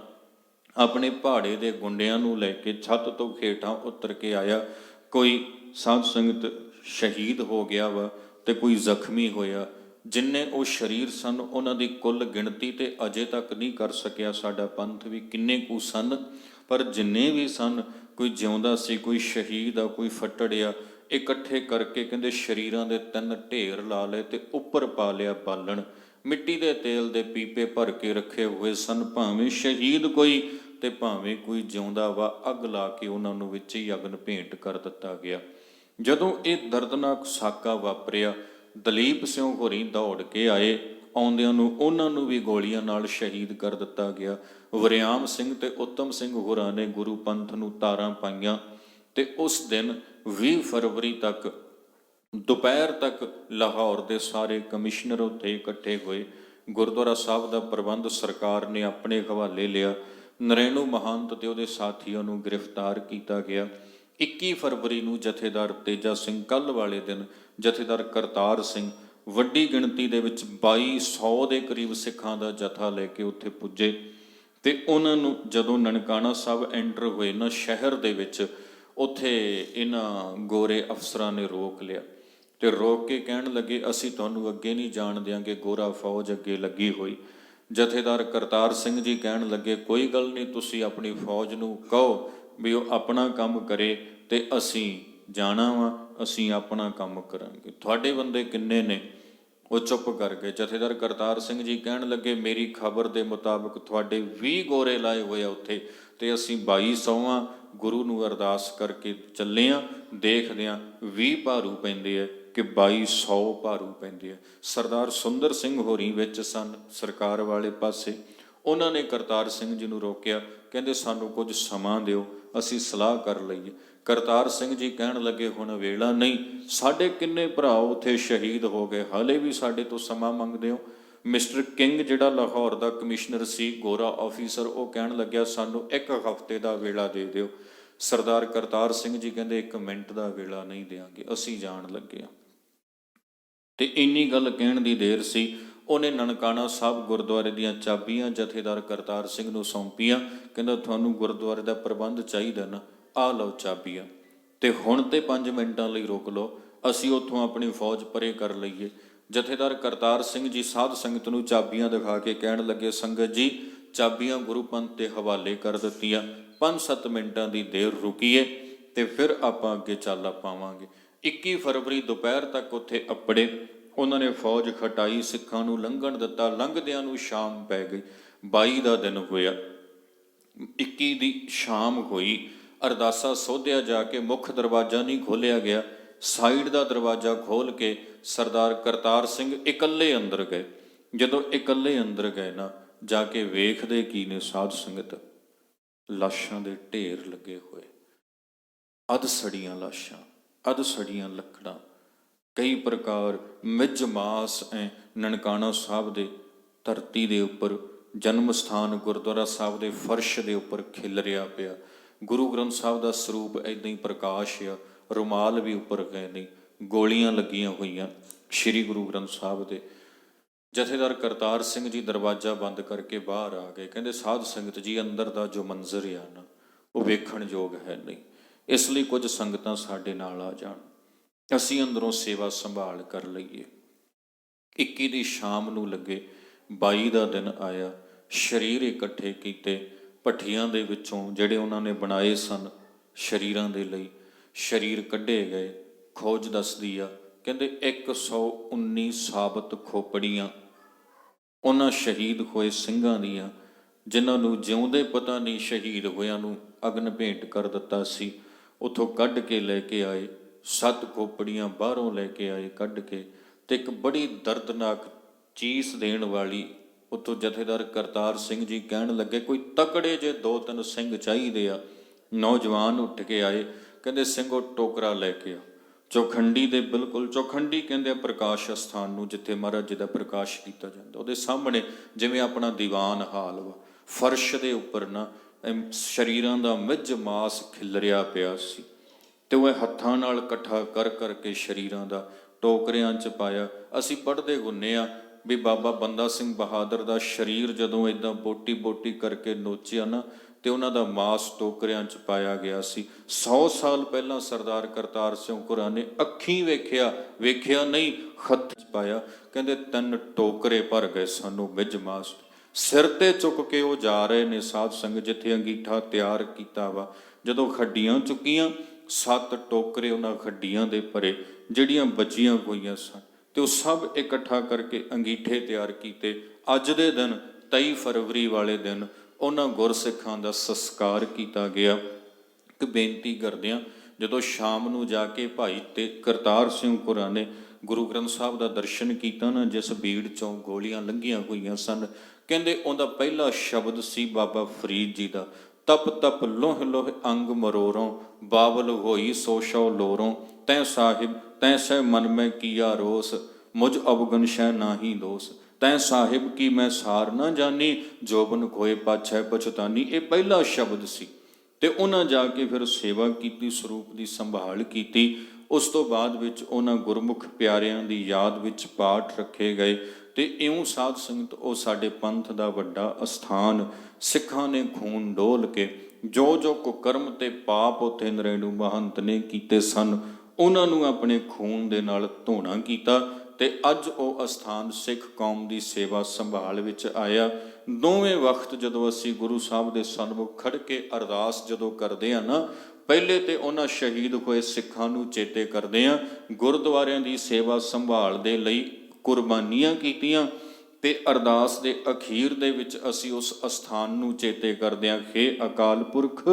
ਆਪਣੇ ਪਹਾੜੇ ਦੇ ਗੁੰਡਿਆਂ ਨੂੰ ਲੈ ਕੇ ਛੱਤ ਤੋਂ ਹੇਠਾਂ ਉਤਰ ਕੇ ਆਇਆ। ਕੋਈ ਸਾਧ ਸੰਗਤ ਸ਼ਹੀਦ ਹੋ ਗਿਆ ਵਾ ਤੇ ਕੋਈ ਜ਼ਖਮੀ ਹੋਇਆ। ਜਿੰਨੇ ਉਹ ਸਰੀਰ ਸਨ ਉਹਨਾਂ ਦੀ ਕੁੱਲ ਗਿਣਤੀ ਤੇ ਅਜੇ ਤੱਕ ਨਹੀਂ ਕਰ ਸਕਿਆ ਸਾਡਾ ਪੰਥ ਵੀ ਕਿੰਨੇ ਕੁ ਸਨ, ਪਰ ਜਿੰਨੇ ਵੀ ਸਨ, ਕੋਈ ਜਿਉਂਦਾ ਸੀ, ਕੋਈ ਸ਼ਹੀਦ ਆ, ਕੋਈ ਫੱਟੜ ਆ, ਇਕੱਠੇ ਕਰਕੇ ਕਹਿੰਦੇ ਸਰੀਰਾਂ ਦੇ 3 ਢੇਰ ਲਾ ਲਏ ਤੇ ਉੱਪਰ ਪਾ ਲਿਆ ਬਾਲਣ। ਮਿੱਟੀ ਦੇ ਤੇਲ ਦੇ ਪੀਪੇ ਭਰ ਕੇ ਰੱਖੇ ਹੋਏ ਸਨ, ਭਾਵੇਂ ਸ਼ਹੀਦ ਕੋਈ ਤੇ ਭਾਵੇਂ ਕੋਈ ਜਿਉਂਦਾ ਵਾ, ਅੱਗ ਲਾ ਕੇ ਉਹਨਾਂ ਨੂੰ ਵਿੱਚ ਹੀ ਅਗਨ ਭੇਂਟ ਕਰ ਦਿੱਤਾ ਗਿਆ। ਜਦੋਂ ਇਹ ਦਰਦਨਾਕ ਸਾਕਾ ਵਾਪਰਿਆ, ਦਲੀਪ ਸਿੰਘ ਹੋਰੀ ਦੌੜ ਕੇ ਆਏ। ਆਉਂਦਿਆਂ ਨੂੰ ਉਹਨਾਂ ਨੂੰ ਵੀ ਗੋਲੀਆਂ ਨਾਲ ਸ਼ਹੀਦ ਕਰ ਦਿੱਤਾ ਗਿਆ। ਵਰਿਆਮ ਸਿੰਘ ਤੇ ਉੱਤਮ ਸਿੰਘ ਹੋਰਾਂ ਨੇ ਗੁਰੂ ਪੰਥ ਨੂੰ ਤਾਰਾਂ ਪਾਈਆਂ ਤੇ ਉਸ ਦਿਨ 20 ਫਰਵਰੀ ਤੱਕ ਦੁਪਹਿਰ ਤੱਕ ਲਾਹੌਰ ਦੇ ਸਾਰੇ ਕਮਿਸ਼ਨਰ ਉੱਥੇ ਇਕੱਠੇ ਹੋਏ। ਗੁਰਦੁਆਰਾ ਸਾਹਿਬ ਦਾ ਪ੍ਰਬੰਧ ਸਰਕਾਰ ਨੇ ਆਪਣੇ ਹਵਾਲੇ ਲਿਆ। ਨਰੈਣੂ ਮਹੰਤ ਤੇ ਉਹਦੇ ਸਾਥੀਆਂ ਨੂੰ ਗ੍ਰਿਫਤਾਰ ਕੀਤਾ ਗਿਆ। 21 ਫਰਵਰੀ ਨੂੰ ਜਥੇਦਾਰ ਤੇਜਾ ਸਿੰਘ, ਕੱਲ੍ਹ ਵਾਲੇ ਦਿਨ ਜਥੇਦਾਰ ਕਰਤਾਰ ਸਿੰਘ, ਵੱਡੀ ਗਿਣਤੀ ਦੇ ਵਿੱਚ 2200 ਦੇ ਕਰੀਬ ਸਿੱਖਾਂ ਦਾ ਜਥਾ ਲੈ ਕੇ ਉੱਥੇ ਪੁੱਜੇ ਤੇ ਉਹਨਾਂ ਨੂੰ ਜਦੋਂ ਨਨਕਾਣਾ ਸਾਹਿਬ ਐਂਟਰ ਹੋਏ ਨਾ ਸ਼ਹਿਰ ਦੇ ਵਿੱਚ, ਉੱਥੇ ਇਹਨਾਂ ਗੋਰੇ ਅਫਸਰਾਂ ਨੇ ਰੋਕ ਲਿਆ ਤੇ ਰੋਕ ਕੇ ਕਹਿਣ ਲੱਗੇ, ਅਸੀਂ ਤੁਹਾਨੂੰ ਅੱਗੇ ਨਹੀਂ ਜਾਣ ਦਿਆਂਗੇ, ਗੋਰਾ ਫੌਜ ਅੱਗੇ ਲੱਗੀ ਹੋਈ। ਜਥੇਦਾਰ ਕਰਤਾਰ ਸਿੰਘ ਜੀ ਕਹਿਣ ਲੱਗੇ, ਕੋਈ ਗੱਲ ਨਹੀਂ, ਤੁਸੀਂ ਆਪਣੀ ਫੌਜ ਨੂੰ ਕਹੋ ਵੀ ਉਹ ਆਪਣਾ ਕੰਮ ਕਰੇ ਤੇ ਅਸੀਂ ਜਾਣਾ ਵਾ, ਅਸੀਂ ਆਪਣਾ ਕੰਮ ਕਰਾਂਗੇ। ਤੁਹਾਡੇ ਬੰਦੇ ਕਿੰਨੇ ਨੇ? ਉਹ ਚੁੱਪ ਕਰ ਗਏ। ਜਥੇਦਾਰ ਕਰਤਾਰ ਸਿੰਘ ਜੀ ਕਹਿਣ ਲੱਗੇ, ਮੇਰੀ ਖਬਰ ਦੇ ਮੁਤਾਬਕ ਤੁਹਾਡੇ 20 ਗੋਰੇ ਲਾਏ ਹੋਏ ਆ ਉੱਥੇ ਤੇ ਅਸੀਂ 2200 ਗੁਰੂ ਨੂੰ ਅਰਦਾਸ ਕਰਕੇ ਚੱਲੇ ਹਾਂ, ਦੇਖਦੇ ਹਾਂ 20 ਭਾਰੂ ਪੈਂਦੇ ਆ ਕਿ 2200 ਭਾਰੂ ਪੈਂਦੇ ਆ। ਸਰਦਾਰ ਸੁੰਦਰ ਸਿੰਘ ਹੋਰੀ ਵਿੱਚ ਸਨ ਸਰਕਾਰ ਵਾਲੇ ਪਾਸੇ। ਉਹਨਾਂ ਨੇ ਕਰਤਾਰ ਸਿੰਘ ਜੀ ਨੂੰ ਰੋਕਿਆ, ਕਹਿੰਦੇ ਸਾਨੂੰ ਕੁਝ ਸਮਾਂ ਦਿਓ, ਅਸੀਂ ਸਲਾਹ ਕਰ ਲਈਏ। ਕਰਤਾਰ ਸਿੰਘ ਜੀ ਕਹਿਣ ਲੱਗੇ ਹੁਣ ਵੇਲਾ ਨਹੀਂ, ਸਾਡੇ ਕਿੰਨੇ ਭਰਾ ਉੱਥੇ ਸ਼ਹੀਦ ਹੋ ਗਏ, ਹਾਲੇ ਵੀ ਸਾਡੇ ਤੋਂ ਸਮਾਂ ਮੰਗਦੇ ਹੋ। ਮਿਸਟਰ ਕਿੰਗ ਜਿਹੜਾ ਲਾਹੌਰ ਦਾ ਕਮਿਸ਼ਨਰ ਸੀ, ਗੋਰਾ ਆਫੀਸਰ, ਉਹ ਕਹਿਣ ਲੱਗਿਆ ਸਾਨੂੰ 1 ਹਫ਼ਤੇ ਦਾ ਵੇਲਾ ਦੇ ਦਿਓ। ਸਰਦਾਰ ਕਰਤਾਰ ਸਿੰਘ ਜੀ ਕਹਿੰਦੇ 1 ਮਿੰਟ ਦਾ ਵੇਲਾ ਨਹੀਂ ਦਿਆਂਗੇ, ਅਸੀਂ ਜਾਣ ਲੱਗੇ ਹਾਂ। ਤੇ ਇੰਨੀ ਗੱਲ ਕਹਿਣ ਦੀ ਦੇਰ ਸੀ, ਉਹਨੇ ਨਨਕਾਣਾ ਸਾਹਿਬ ਗੁਰਦੁਆਰੇ ਦੀਆਂ ਚਾਬੀਆਂ ਜਥੇਦਾਰ ਕਰਤਾਰ ਸਿੰਘ ਨੂੰ ਸੌਂਪੀਆਂ। ਕਹਿੰਦਾ ਤੁਹਾਨੂੰ ਗੁਰਦੁਆਰੇ ਦਾ ਪ੍ਰਬੰਧ ਚਾਹੀਦਾ ਨਾ, ਆ ਲਓ ਚਾਬੀਆਂ, ਤੇ ਹੁਣ ਤੇ 5 ਮਿੰਟਾਂ ਲਈ ਰੋਕ ਲਓ, ਅਸੀਂ ਉੱਥੋਂ ਆਪਣੀ ਫੌਜ ਪਰੇ ਕਰ ਲਈਏ। ਜਥੇਦਾਰ ਕਰਤਾਰ ਸਿੰਘ ਜੀ ਸਾਧ ਸੰਗਤ ਨੂੰ ਚਾਬੀਆਂ ਦਿਖਾ ਕੇ ਕਹਿਣ ਲੱਗੇ, ਸੰਗਤ ਜੀ ਚਾਬੀਆਂ ਗੁਰੂ ਪੰਥ ਦੇ ਹਵਾਲੇ ਕਰ ਦਿੱਤੀਆਂ, 5-7 ਮਿੰਟਾਂ ਦੀ ਦੇਰ ਰੁਕੀਏ ਤੇ ਫਿਰ ਆਪਾਂ ਅੱਗੇ ਚਾਲਾ ਪਾਵਾਂਗੇ। 21 ਫਰਵਰੀ ਦੁਪਹਿਰ ਤੱਕ ਉੱਥੇ ਅੱਪੜੇ, ਉਹਨਾਂ ਨੇ ਫੌਜ ਖਟਾਈ, ਸਿੱਖਾਂ ਨੂੰ ਲੰਘਣ ਦਿੱਤਾ। ਲੰਘਦਿਆਂ ਨੂੰ ਸ਼ਾਮ ਪੈ ਗਈ। 22 ਦਾ ਦਿਨ ਹੋਇਆ, 21 ਦੀ ਸ਼ਾਮ ਹੋਈ। ਅਰਦਾਸਾ ਸੋਧਿਆ ਜਾ ਕੇ ਮੁੱਖ ਦਰਵਾਜ਼ਾ ਨਹੀਂ ਖੋਲ੍ਹਿਆ ਗਿਆ, ਸਾਈਡ ਦਾ ਦਰਵਾਜ਼ਾ ਖੋਲ੍ਹ ਕੇ ਸਰਦਾਰ ਕਰਤਾਰ ਸਿੰਘ ਇਕੱਲੇ ਅੰਦਰ ਗਏ। ਜਦੋਂ ਇਕੱਲੇ ਅੰਦਰ ਗਏ ਨਾ, ਜਾ ਕੇ ਵੇਖਦੇ ਕੀ ਨੇ ਸਾਧ ਸੰਗਤ, ਲਾਸ਼ਾਂ ਦੇ ਢੇਰ ਲੱਗੇ ਹੋਏ, ਅੱਧ ਸੜੀਆਂ ਲਾਸ਼ਾਂ, ਅੱਧ ਸੜੀਆਂ ਲੱਕੜਾਂ, ਕਈ ਪ੍ਰਕਾਰ ਮਿੱਝ ਮਾਸ ਨਨਕਾਣਾ ਸਾਹਿਬ ਦੇ ਧਰਤੀ ਦੇ ਉੱਪਰ, ਜਨਮ ਸਥਾਨ ਗੁਰਦੁਆਰਾ ਸਾਹਿਬ ਦੇ ਫਰਸ਼ ਦੇ ਉੱਪਰ ਖਿਲਰਿਆ ਪਿਆ। ਗੁਰੂ ਗ੍ਰੰਥ ਸਾਹਿਬ ਦਾ ਸਰੂਪ ਇੱਦਾਂ ਹੀ ਪ੍ਰਕਾਸ਼ ਆ, ਰੁਮਾਲ ਵੀ ਉੱਪਰ ਗਏ ਨਹੀਂ, ਗੋਲੀਆਂ ਲੱਗੀਆਂ ਹੋਈਆਂ ਸ਼੍ਰੀ ਗੁਰੂ ਗ੍ਰੰਥ ਸਾਹਿਬ ਦੇ। ਜਥੇਦਾਰ ਕਰਤਾਰ ਸਿੰਘ ਜੀ ਦਰਵਾਜ਼ਾ ਬੰਦ ਕਰਕੇ ਬਾਹਰ ਆ ਗਏ। ਕਹਿੰਦੇ ਸਾਧ ਸੰਗਤ ਜੀ ਅੰਦਰ ਦਾ ਜੋ ਮੰਜ਼ਰ ਆ ਨਾ, ਉਹ ਵੇਖਣ ਯੋਗ ਹੈ ਨਹੀਂ, ਇਸ ਲਈ ਕੁਝ ਸੰਗਤਾਂ ਸਾਡੇ ਨਾਲ ਆ ਜਾਣ, ਅਸੀਂ ਅੰਦਰੋਂ ਸੇਵਾ ਸੰਭਾਲ ਕਰ ਲਈਏ। 21 ਦੀ ਸ਼ਾਮ ਨੂੰ ਲੱਗੇ, 22 ਦਾ ਦਿਨ ਆਇਆ। ਸਰੀਰ ਇਕੱਠੇ ਕੀਤੇ, ਭੱਠੀਆਂ ਦੇ ਵਿੱਚੋਂ ਜਿਹੜੇ ਉਹਨਾਂ ਨੇ ਬਣਾਏ ਸਨ ਸਰੀਰਾਂ ਦੇ ਲਈ, ਸਰੀਰ ਕੱਢੇ ਗਏ। ਖੋਜ ਦੱਸਦੀ ਆ, ਕਹਿੰਦੇ 119 ਸਾਬਤ ਖੋਪੜੀਆਂ ਉਹਨਾਂ ਸ਼ਹੀਦ ਹੋਏ ਸਿੰਘਾਂ ਦੀਆਂ, ਜਿਨ੍ਹਾਂ ਨੂੰ ਜਿਉਂਦੇ ਪਤਾ ਨਹੀਂ ਸ਼ਹੀਦ ਹੋਇਆਂ ਨੂੰ ਅਗਨ ਭੇਂਟ ਕਰ ਦਿੱਤਾ ਸੀ, ਉੱਥੋਂ ਕੱਢ ਕੇ ਲੈ ਕੇ ਆਏ। 7 ਖੋਪੜੀਆਂ ਬਾਹਰੋਂ ਲੈ ਕੇ ਆਏ ਕੱਢ ਕੇ, ਤੇ ਇੱਕ ਬੜੀ ਦਰਦਨਾਕ ਚੀਸ ਦੇਣ ਵਾਲੀ ਉੱਥੋਂ ਜਥੇਦਾਰ ਕਰਤਾਰ ਸਿੰਘ ਜੀ ਕਹਿਣ ਲੱਗੇ ਕੋਈ ਤਕੜੇ ਜੇ 2-3 ਸਿੰਘ ਚਾਹੀਦੇ ਆ। ਨੌਜਵਾਨ ਉੱਠ ਕੇ ਆਏ, ਕਹਿੰਦੇ ਸਿੰਘੋ ਟੋਕਰਾ ਲੈ ਕੇ ਆ। ਚੌਖੰਡੀ ਦੇ ਬਿਲਕੁਲ, ਚੌਖੰਡੀ ਕਹਿੰਦੇ ਆ ਪ੍ਰਕਾਸ਼ ਅਸਥਾਨ ਨੂੰ, ਜਿੱਥੇ ਮਹਾਰਾਜ ਜੀ ਦਾ ਪ੍ਰਕਾਸ਼ ਕੀਤਾ ਜਾਂਦਾ, ਉਹਦੇ ਸਾਹਮਣੇ ਜਿਵੇਂ ਆਪਣਾ ਦੀਵਾਨ ਹਾਲ ਵਾ, ਫਰਸ਼ ਦੇ ਉੱਪਰ ਨਾ ਸਰੀਰਾਂ ਦਾ ਮਿੱਝ ਮਾਸ ਖਿਲਰਿਆ ਪਿਆ ਸੀ, ਤੇ ਉਹ ਹੱਥਾਂ ਨਾਲ ਇਕੱਠਾ ਕਰ ਕਰਕੇ ਸਰੀਰਾਂ ਦਾ ਟੋਕਰਿਆਂ 'ਚ ਪਾਇਆ। ਅਸੀਂ ਪੜ੍ਹਦੇ ਹੁੰਦੇ ਆ ਵੀ ਬਾਬਾ ਬੰਦਾ ਸਿੰਘ ਬਹਾਦਰ ਦਾ ਸਰੀਰ ਜਦੋਂ ਇੱਦਾਂ ਬੋਟੀ ਬੋਟੀ ਕਰਕੇ ਨੋਚਿਆ ਨਾ, ਤੇ ਉਹਨਾਂ ਦਾ ਮਾਸ ਟੋਕਰਿਆਂ 'ਚ ਪਾਇਆ ਗਿਆ ਸੀ। 100 ਸਾਲ ਪਹਿਲਾਂ ਸਰਦਾਰ ਕਰਤਾਰ ਸਿੰਘ ਹੋਰਾਂ ਨੇ ਅੱਖੀਂ ਵੇਖਿਆ ਨਹੀਂ, ਹੱਥ 'ਚ ਪਾਇਆ। ਕਹਿੰਦੇ 3 ਟੋਕਰੇ ਭਰ ਗਏ ਸਾਨੂੰ ਮਿੱਝ ਮਾਸ। ਸਿਰ ਤੇ ਚੁੱਕ ਕੇ ਉਹ ਜਾ ਰਹੇ ਨੇ ਸਾਧ ਸੰਗਤ, ਜਿੱਥੇ ਅੰਗੀਠਾ ਤਿਆਰ ਕੀਤਾ ਵਾ। ਜਦੋਂ ਖੱਡੀਆਂ ਚੁੱਕੀਆਂ, 7 ਟੋਕਰੇ ਉਹਨਾਂ ਖੱਡੀਆਂ ਦੇ ਭਰੇ ਜਿਹੜੀਆਂ ਬਚੀਆਂ ਹੋਈਆਂ ਸਨ, ਤੇ ਉਹ ਸਭ ਇਕੱਠਾ ਕਰਕੇ ਅੰਗੀਠੇ ਤਿਆਰ ਕੀਤੇ। ਅੱਜ ਦੇ ਦਿਨ 23 ਫਰਵਰੀ ਵਾਲੇ ਦਿਨ ਉਹਨਾਂ ਗੁਰਸਿੱਖਾਂ ਦਾ ਸੰਸਕਾਰ ਕੀਤਾ ਗਿਆ। ਇੱਕ ਬੇਨਤੀ ਕਰਦਿਆਂ, ਜਦੋਂ ਸ਼ਾਮ ਨੂੰ ਜਾ ਕੇ ਭਾਈ ਤੇ ਕਰਤਾਰ ਸਿੰਘ ਹੋਰਾਂ ਨੇ ਗੁਰੂ ਗ੍ਰੰਥ ਸਾਹਿਬ ਦਾ ਦਰਸ਼ਨ ਕੀਤਾ ਨਾ, ਜਿਸ ਭੀੜ 'ਚੋਂ ਗੋਲੀਆਂ ਲੰਘੀਆਂ ਹੋਈਆਂ ਸਨ, ਕਹਿੰਦੇ ਉਹਦਾ ਪਹਿਲਾ ਸ਼ਬਦ ਸੀ ਬਾਬਾ ਫਰੀਦ ਜੀ ਦਾ, ਤਪ ਤਪ ਲੋਹ ਲੋਹ ਅੰਗ ਮਰੋਰੋਂ, ਬਾਬਲ ਹੋਈ ਸੋ ਸ਼ੋ ਲੋਰੋਂ, ਤੈ ਸਾਹਿਬ ਤੈ ਸਹਿ ਮਨ ਮੈਂ ਕੀਆ ਰੋਸ, ਮੁਝ ਅਵਗਨ ਸ਼ੈ ਨਾਹੀ ਦੋਸ, ਤੈ ਸਾਹਿਬ ਕੀ ਮੈਂ ਸਾਰ ਨਾ ਜਾਨੀ, ਜੋਬਨ ਕੋਏ ਪਾਛੈ ਪਛਤਾਨੀ। ਇਹ ਪਹਿਲਾ ਸ਼ਬਦ ਸੀ। ਤੇ ਉਹਨਾਂ ਜਾ ਕੇ ਫਿਰ ਸੇਵਾ ਕੀਤੀ, ਸਰੂਪ ਦੀ ਸੰਭਾਲ ਕੀਤੀ। ਉਸ ਤੋਂ ਬਾਅਦ ਵਿੱਚ ਉਹਨਾਂ ਗੁਰਮੁਖ ਪਿਆਰਿਆਂ ਦੀ ਯਾਦ ਵਿੱਚ ਪਾਠ ਰੱਖੇ ਗਏ। ਤੇ ਇਉਂ ਸਾਧ ਸੰਗਤ ਉਹ ਸਾਡੇ ਪੰਥ ਦਾ ਵੱਡਾ ਅਸਥਾਨ, ਸਿੱਖਾਂ ਨੇ ਖੂਨ ਡੋਲ ਕੇ ਜੋ ਜੋ ਕੁਕਰਮ ਤੇ ਪਾਪ ਉੱਥੇ ਨਰੇਣੂ ਮਹੰਤ ਨੇ ਕੀਤੇ ਸਨ, ਉਹਨਾਂ ਨੂੰ ਆਪਣੇ ਖੂਨ ਦੇ ਨਾਲ ਧੋਣਾ ਕੀਤਾ। ਤੇ ਅੱਜ ਉਹ ਅਸਥਾਨ ਸਿੱਖ ਕੌਮ ਦੀ ਸੇਵਾ ਸੰਭਾਲ ਵਿੱਚ ਆਇਆ। ਦੋਵੇਂ ਵਕਤ ਜਦੋਂ ਅਸੀਂ ਗੁਰੂ ਸਾਹਿਬ ਦੇ ਸਨਮੁਖ ਖੜ ਕੇ ਅਰਦਾਸ ਜਦੋਂ ਕਰਦੇ ਹਾਂ ਨਾ, ਪਹਿਲੇ ਤੇ ਉਹਨਾਂ ਸ਼ਹੀਦ ਹੋਏ ਸਿੱਖਾਂ ਨੂੰ ਚੇਤੇ ਕਰਦੇ ਹਾਂ, ਗੁਰਦੁਆਰਿਆਂ ਦੀ ਸੇਵਾ ਸੰਭਾਲ ਦੇ ਲਈ ਕੁਰਬਾਨੀਆਂ ਕੀਤੀਆਂ, ਤੇ ਅਰਦਾਸ ਦੇ ਅਖੀਰ ਦੇ ਵਿੱਚ ਅਸੀਂ ਉਸ ਅਸਥਾਨ ਨੂੰ ਚੇਤੇ ਕਰਦੇ ਹਾਂ, ਹੇ ਅਕਾਲ ਪੁਰਖ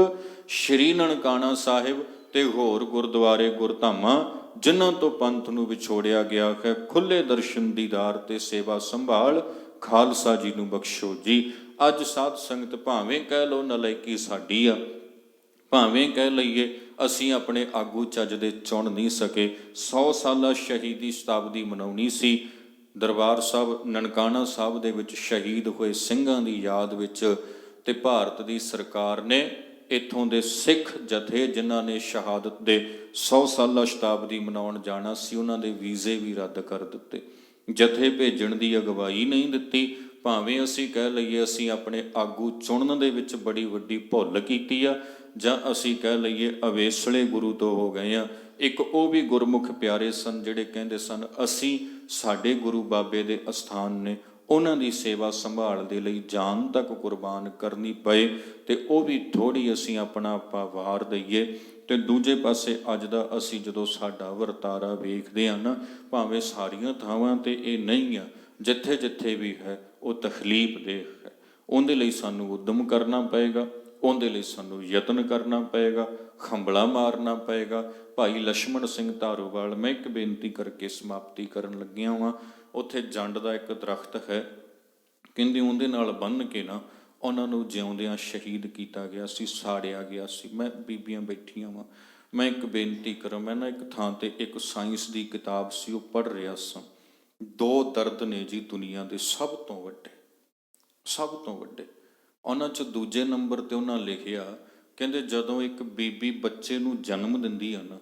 ਸ਼੍ਰੀ ਨਨਕਾਣਾ ਸਾਹਿਬ ਤੇ ਹੋਰ ਗੁਰਦੁਆਰੇ ਗੁਰਧਾਮਾਂ ਜਿਨ੍ਹਾਂ ਤੋਂ ਪੰਥ ਨੂੰ ਵਿਛੋੜਿਆ ਗਿਆ ਹੈ, ਖੁੱਲ੍ਹੇ ਦਰਸ਼ਨ ਦੀਦਾਰ ਤੇ ਸੇਵਾ ਸੰਭਾਲ ਖਾਲਸਾ ਜੀ ਨੂੰ ਬਖਸ਼ੋ ਜੀ। ਅੱਜ ਸਾਧ ਸੰਗਤ ਭਾਵੇਂ ਕਹਿ ਲਓ ਨਲਾਇਕੀ ਸਾਡੀ ਆ, ਭਾਵੇਂ ਕਹਿ ਲਈਏ ਅਸੀਂ ਆਪਣੇ ਆਗੂ ਚੱਜ ਦੇ ਚੁਣ ਨਹੀਂ ਸਕੇ। 100 ਸਾਲਾ ਸ਼ਹੀਦੀ ਸ਼ਤਾਬਦੀ ਮਨਾਉਣੀ ਸੀ। ਦਰਬਾਰ ਸਾਹਿਬ ਨਨਕਾਣਾ ਸਾਹਿਬ ਦੇ ਵਿੱਚ ਸ਼ਹੀਦ ਹੋਏ ਸਿੰਘਾਂ ਦੀ ਯਾਦ ਵਿੱਚ ਤੇ ਭਾਰਤ ਦੀ ਸਰਕਾਰ ਨੇ ਇੱਥੋਂ ਦੇ ਸਿੱਖ ਜਥੇ ਜਿਨ੍ਹਾਂ ਨੇ ਸ਼ਹਾਦਤ ਦੇ 100 ਸਾਲਾ ਸ਼ਤਾਬਦੀ ਮਨਾਉਣ ਜਾਣਾ ਸੀ, ਉਹਨਾਂ ਦੇ ਵੀਜ਼ੇ ਵੀ ਰੱਦ ਕਰ ਦਿੱਤੇ। ਜਥੇ ਭੇਜਣ ਦੀ ਅਗਵਾਈ ਨਹੀਂ ਦਿੱਤੀ। ਭਾਵੇਂ ਅਸੀਂ ਕਹਿ ਲਈਏ ਅਸੀਂ ਆਪਣੇ ਆਗੂ ਚੁਣਨ ਦੇ ਵਿੱਚ ਬੜੀ ਵੱਡੀ ਭੁੱਲ ਕੀਤੀ ਆ, ਜਾਂ ਅਸੀਂ ਕਹਿ ਲਈਏ ਅਵੇਸਲੇ ਗੁਰੂ ਤੋਂ ਹੋ ਗਏ ਆ। ਇੱਕ ਉਹ ਵੀ ਗੁਰਮੁਖ ਪਿਆਰੇ ਸਨ ਜਿਹੜੇ ਕਹਿੰਦੇ ਸਨ ਅਸੀਂ ਸਾਡੇ ਗੁਰੂ ਬਾਬੇ ਦੇ ਅਸਥਾਨ ਨੇ, ਉਹਨਾਂ ਦੀ ਸੇਵਾ ਸੰਭਾਲ ਦੇ ਲਈ ਜਾਨ ਤੱਕ ਕੁਰਬਾਨ ਕਰਨੀ ਪਏ, ਤੇ ਉਹ ਵੀ ਥੋੜ੍ਹੀ ਅਸੀਂ ਆਪਣਾ ਆਪਾਂ ਵਾਰ ਦਈਏ। ਤੇ ਦੂਜੇ ਪਾਸੇ ਅੱਜ ਦਾ ਅਸੀਂ ਜਦੋਂ ਸਾਡਾ ਵਰਤਾਰਾ ਵੇਖਦੇ ਹਾਂ ਨਾ, ਭਾਵੇਂ ਸਾਰੀਆਂ ਥਾਵਾਂ ਤੇ ਇਹ ਨਹੀਂ ਆ, ਜਿੱਥੇ ਜਿੱਥੇ ਵੀ ਹੈ ਉਹ ਤਕਲੀਫ ਦੇਹ ਹੈ। ਉਹਦੇ ਲਈ ਸਾਨੂੰ ਉਦਮ ਕਰਨਾ ਪਏਗਾ, ਉਹਦੇ ਲਈ ਸਾਨੂੰ ਯਤਨ ਕਰਨਾ ਪਏਗਾ, ਖੰਭਲਾ ਮਾਰਨਾ ਪਏਗਾ। ਭਾਈ ਲਛਮਣ ਸਿੰਘ ਧਾਰੋਵਾਲ, ਮੈਂ ਇੱਕ ਬੇਨਤੀ ਕਰਕੇ ਸਮਾਪਤੀ ਕਰਨ ਲੱਗਿਆ ਵਾਂ। ਉੱਥੇ ਜੰਡ ਦਾ ਇੱਕ ਦਰਖਤ ਹੈ, ਕਹਿੰਦੇ ਉਹਦੇ ਨਾਲ ਬੰਨ੍ਹ ਕੇ ਨਾ ਉਹਨਾਂ ਨੂੰ ਜਿਉਂਦਿਆਂ ਸ਼ਹੀਦ ਕੀਤਾ ਗਿਆ ਸੀ, ਸਾੜਿਆ ਗਿਆ ਸੀ। ਮੈਂ ਬੀਬੀਆਂ ਬੈਠੀਆਂ ਵਾਂ, ਮੈਂ ਇੱਕ ਬੇਨਤੀ ਕਰਾਂ। ਮੈਂ ਨਾ ਇੱਕ ਥਾਂ ਤੇ ਇੱਕ ਸਾਇੰਸ ਦੀ ਕਿਤਾਬ ਸੀ, ਉਹ ਪੜ੍ਹ ਰਿਹਾ ਸਾਂ। 2 ਦਰਦ ਨੇ ਜੀ ਦੁਨੀਆ ਦੇ ਸਭ ਤੋਂ ਵੱਡੇ, ਸਭ ਤੋਂ ਵੱਡੇ। ਉਹਨਾਂ 'ਚ ਦੂਜੇ ਨੰਬਰ ਤੇ ਉਹਨਾਂ ਲਿਖਿਆ, ਕਹਿੰਦੇ ਜਦੋਂ ਇੱਕ ਬੀਬੀ ਬੱਚੇ ਨੂੰ ਜਨਮ ਦਿੰਦੀ ਆ ਨਾ,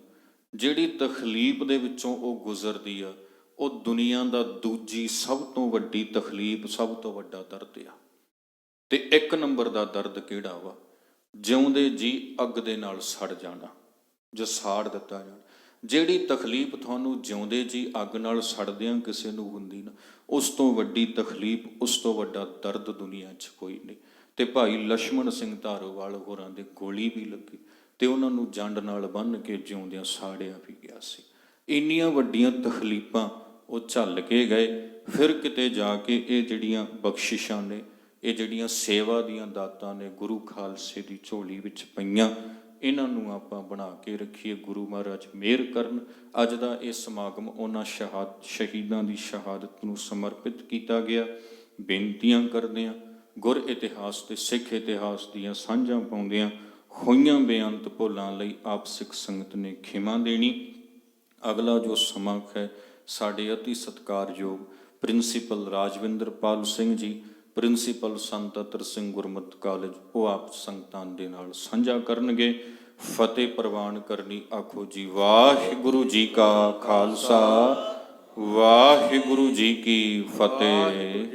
ਜਿਹੜੀ ਤਕਲੀਫ ਦੇ ਵਿੱਚੋਂ ਉਹ ਗੁਜ਼ਰਦੀ ਆ, ਉਹ ਦੁਨੀਆ ਦਾ ਦੂਜੀ ਸਭ ਤੋਂ ਵੱਡੀ ਤਕਲੀਫ, ਸਭ ਤੋਂ ਵੱਡਾ ਦਰਦ ਆ। ਤੇ 1 ਨੰਬਰ ਦਾ ਦਰਦ ਕਿਹੜਾ ਵਾ? ਜਿਉਂਦੇ ਜੀ ਅੱਗ ਦੇ ਨਾਲ ਸੜ ਜਾਣਾ, ਜੋ ਸਾੜ ਦਿੱਤਾ ਜਾਣਾ। ਜਿਹੜੀ ਤਕਲੀਫ ਤੁਹਾਨੂੰ ਜਿਉਂਦੇ ਜੀ ਅੱਗ ਨਾਲ ਸੜਦਿਆਂ ਕਿਸੇ ਨੂੰ ਹੁੰਦੀ ਨਾ, ਉਸ ਤੋਂ ਵੱਡੀ ਤਕਲੀਫ, ਉਸ ਤੋਂ ਵੱਡਾ ਦਰਦ ਦੁਨੀਆ 'ਚ ਕੋਈ ਨਹੀਂ। ਤੇ ਭਾਈ ਲਛਮਣ ਸਿੰਘ ਧਾਰੋਵਾਲ ਹੋਰਾਂ ਦੇ ਗੋਲੀ ਵੀ ਲੱਗੀ ਤੇ ਉਹਨਾਂ ਨੂੰ ਜੰਡ ਨਾਲ ਬੰਨ੍ਹ ਕੇ ਜਿਉਂਦਿਆਂ ਸਾੜਿਆ ਵੀ ਗਿਆ ਸੀ। ਇੰਨੀਆਂ ਵੱਡੀਆਂ ਤਕਲੀਫਾਂ ਉਹ ਝੱਲ ਕੇ ਗਏ। ਫਿਰ ਕਿਤੇ ਜਾ ਕੇ ਇਹ ਜਿਹੜੀਆਂ ਬਖਸ਼ਿਸ਼ਾਂ ਨੇ, ਇਹ ਜਿਹੜੀਆਂ ਸੇਵਾ ਦੀਆਂ ਦਾਤਾਂ ਨੇ, ਗੁਰੂ ਖਾਲਸੇ ਦੀ ਝੋਲੀ ਵਿੱਚ ਪਈਆਂ। ਇਹਨਾਂ ਨੂੰ ਆਪਾਂ ਬਣਾ ਕੇ ਰੱਖੀਏ। ਗੁਰੂ ਮਹਾਰਾਜ ਮਿਹਰ ਕਰਨ। ਅੱਜ ਦਾ ਇਹ ਸਮਾਗਮ ਉਹਨਾਂ ਸ਼ਹੀਦਾਂ ਦੀ ਸ਼ਹਾਦਤ ਨੂੰ ਸਮਰਪਿਤ ਕੀਤਾ ਗਿਆ। ਬੇਨਤੀਆਂ ਕਰਦਿਆਂ, ਗੁਰ ਇਤਿਹਾਸ ਤੇ ਸਿੱਖ ਇਤਿਹਾਸ ਦੀਆਂ ਸਾਂਝਾਂ ਪਾਉਂਦਿਆਂ ਹੋਈਆਂ ਬੇਅੰਤ ਭੁੱਲਾਂ ਲਈ ਆਪ ਸਿੱਖ ਸੰਗਤ ਨੇ ਖਿਮਾ ਦੇਣੀ। ਅਗਲਾ ਜੋ ਸਮਾਂ ਹੈ, ਸਾਡੇ ਅਤੀ ਸਤਿਕਾਰਯੋਗ ਪ੍ਰਿੰਸੀਪਲ ਰਾਜਵਿੰਦਰਪਾਲ ਸਿੰਘ ਜੀ, ਪ੍ਰਿੰਸੀਪਲ ਸੰਤ ਅਤਰ ਸਿੰਘ ਗੁਰਮਤਿ ਕਾਲਜ, ਉਹ ਆਪ ਸੰਗਤਾਂ ਦੇ ਨਾਲ ਸਾਂਝਾ ਕਰਨਗੇ। ਫਤਿਹ ਪ੍ਰਵਾਨ ਕਰਨੀ। ਆਖੋ ਜੀ ਵਾਹਿਗੁਰੂ ਜੀ ਕਾ ਖਾਲਸਾ, ਵਾਹਿਗੁਰੂ ਜੀ ਕੀ ਫਤਿਹ।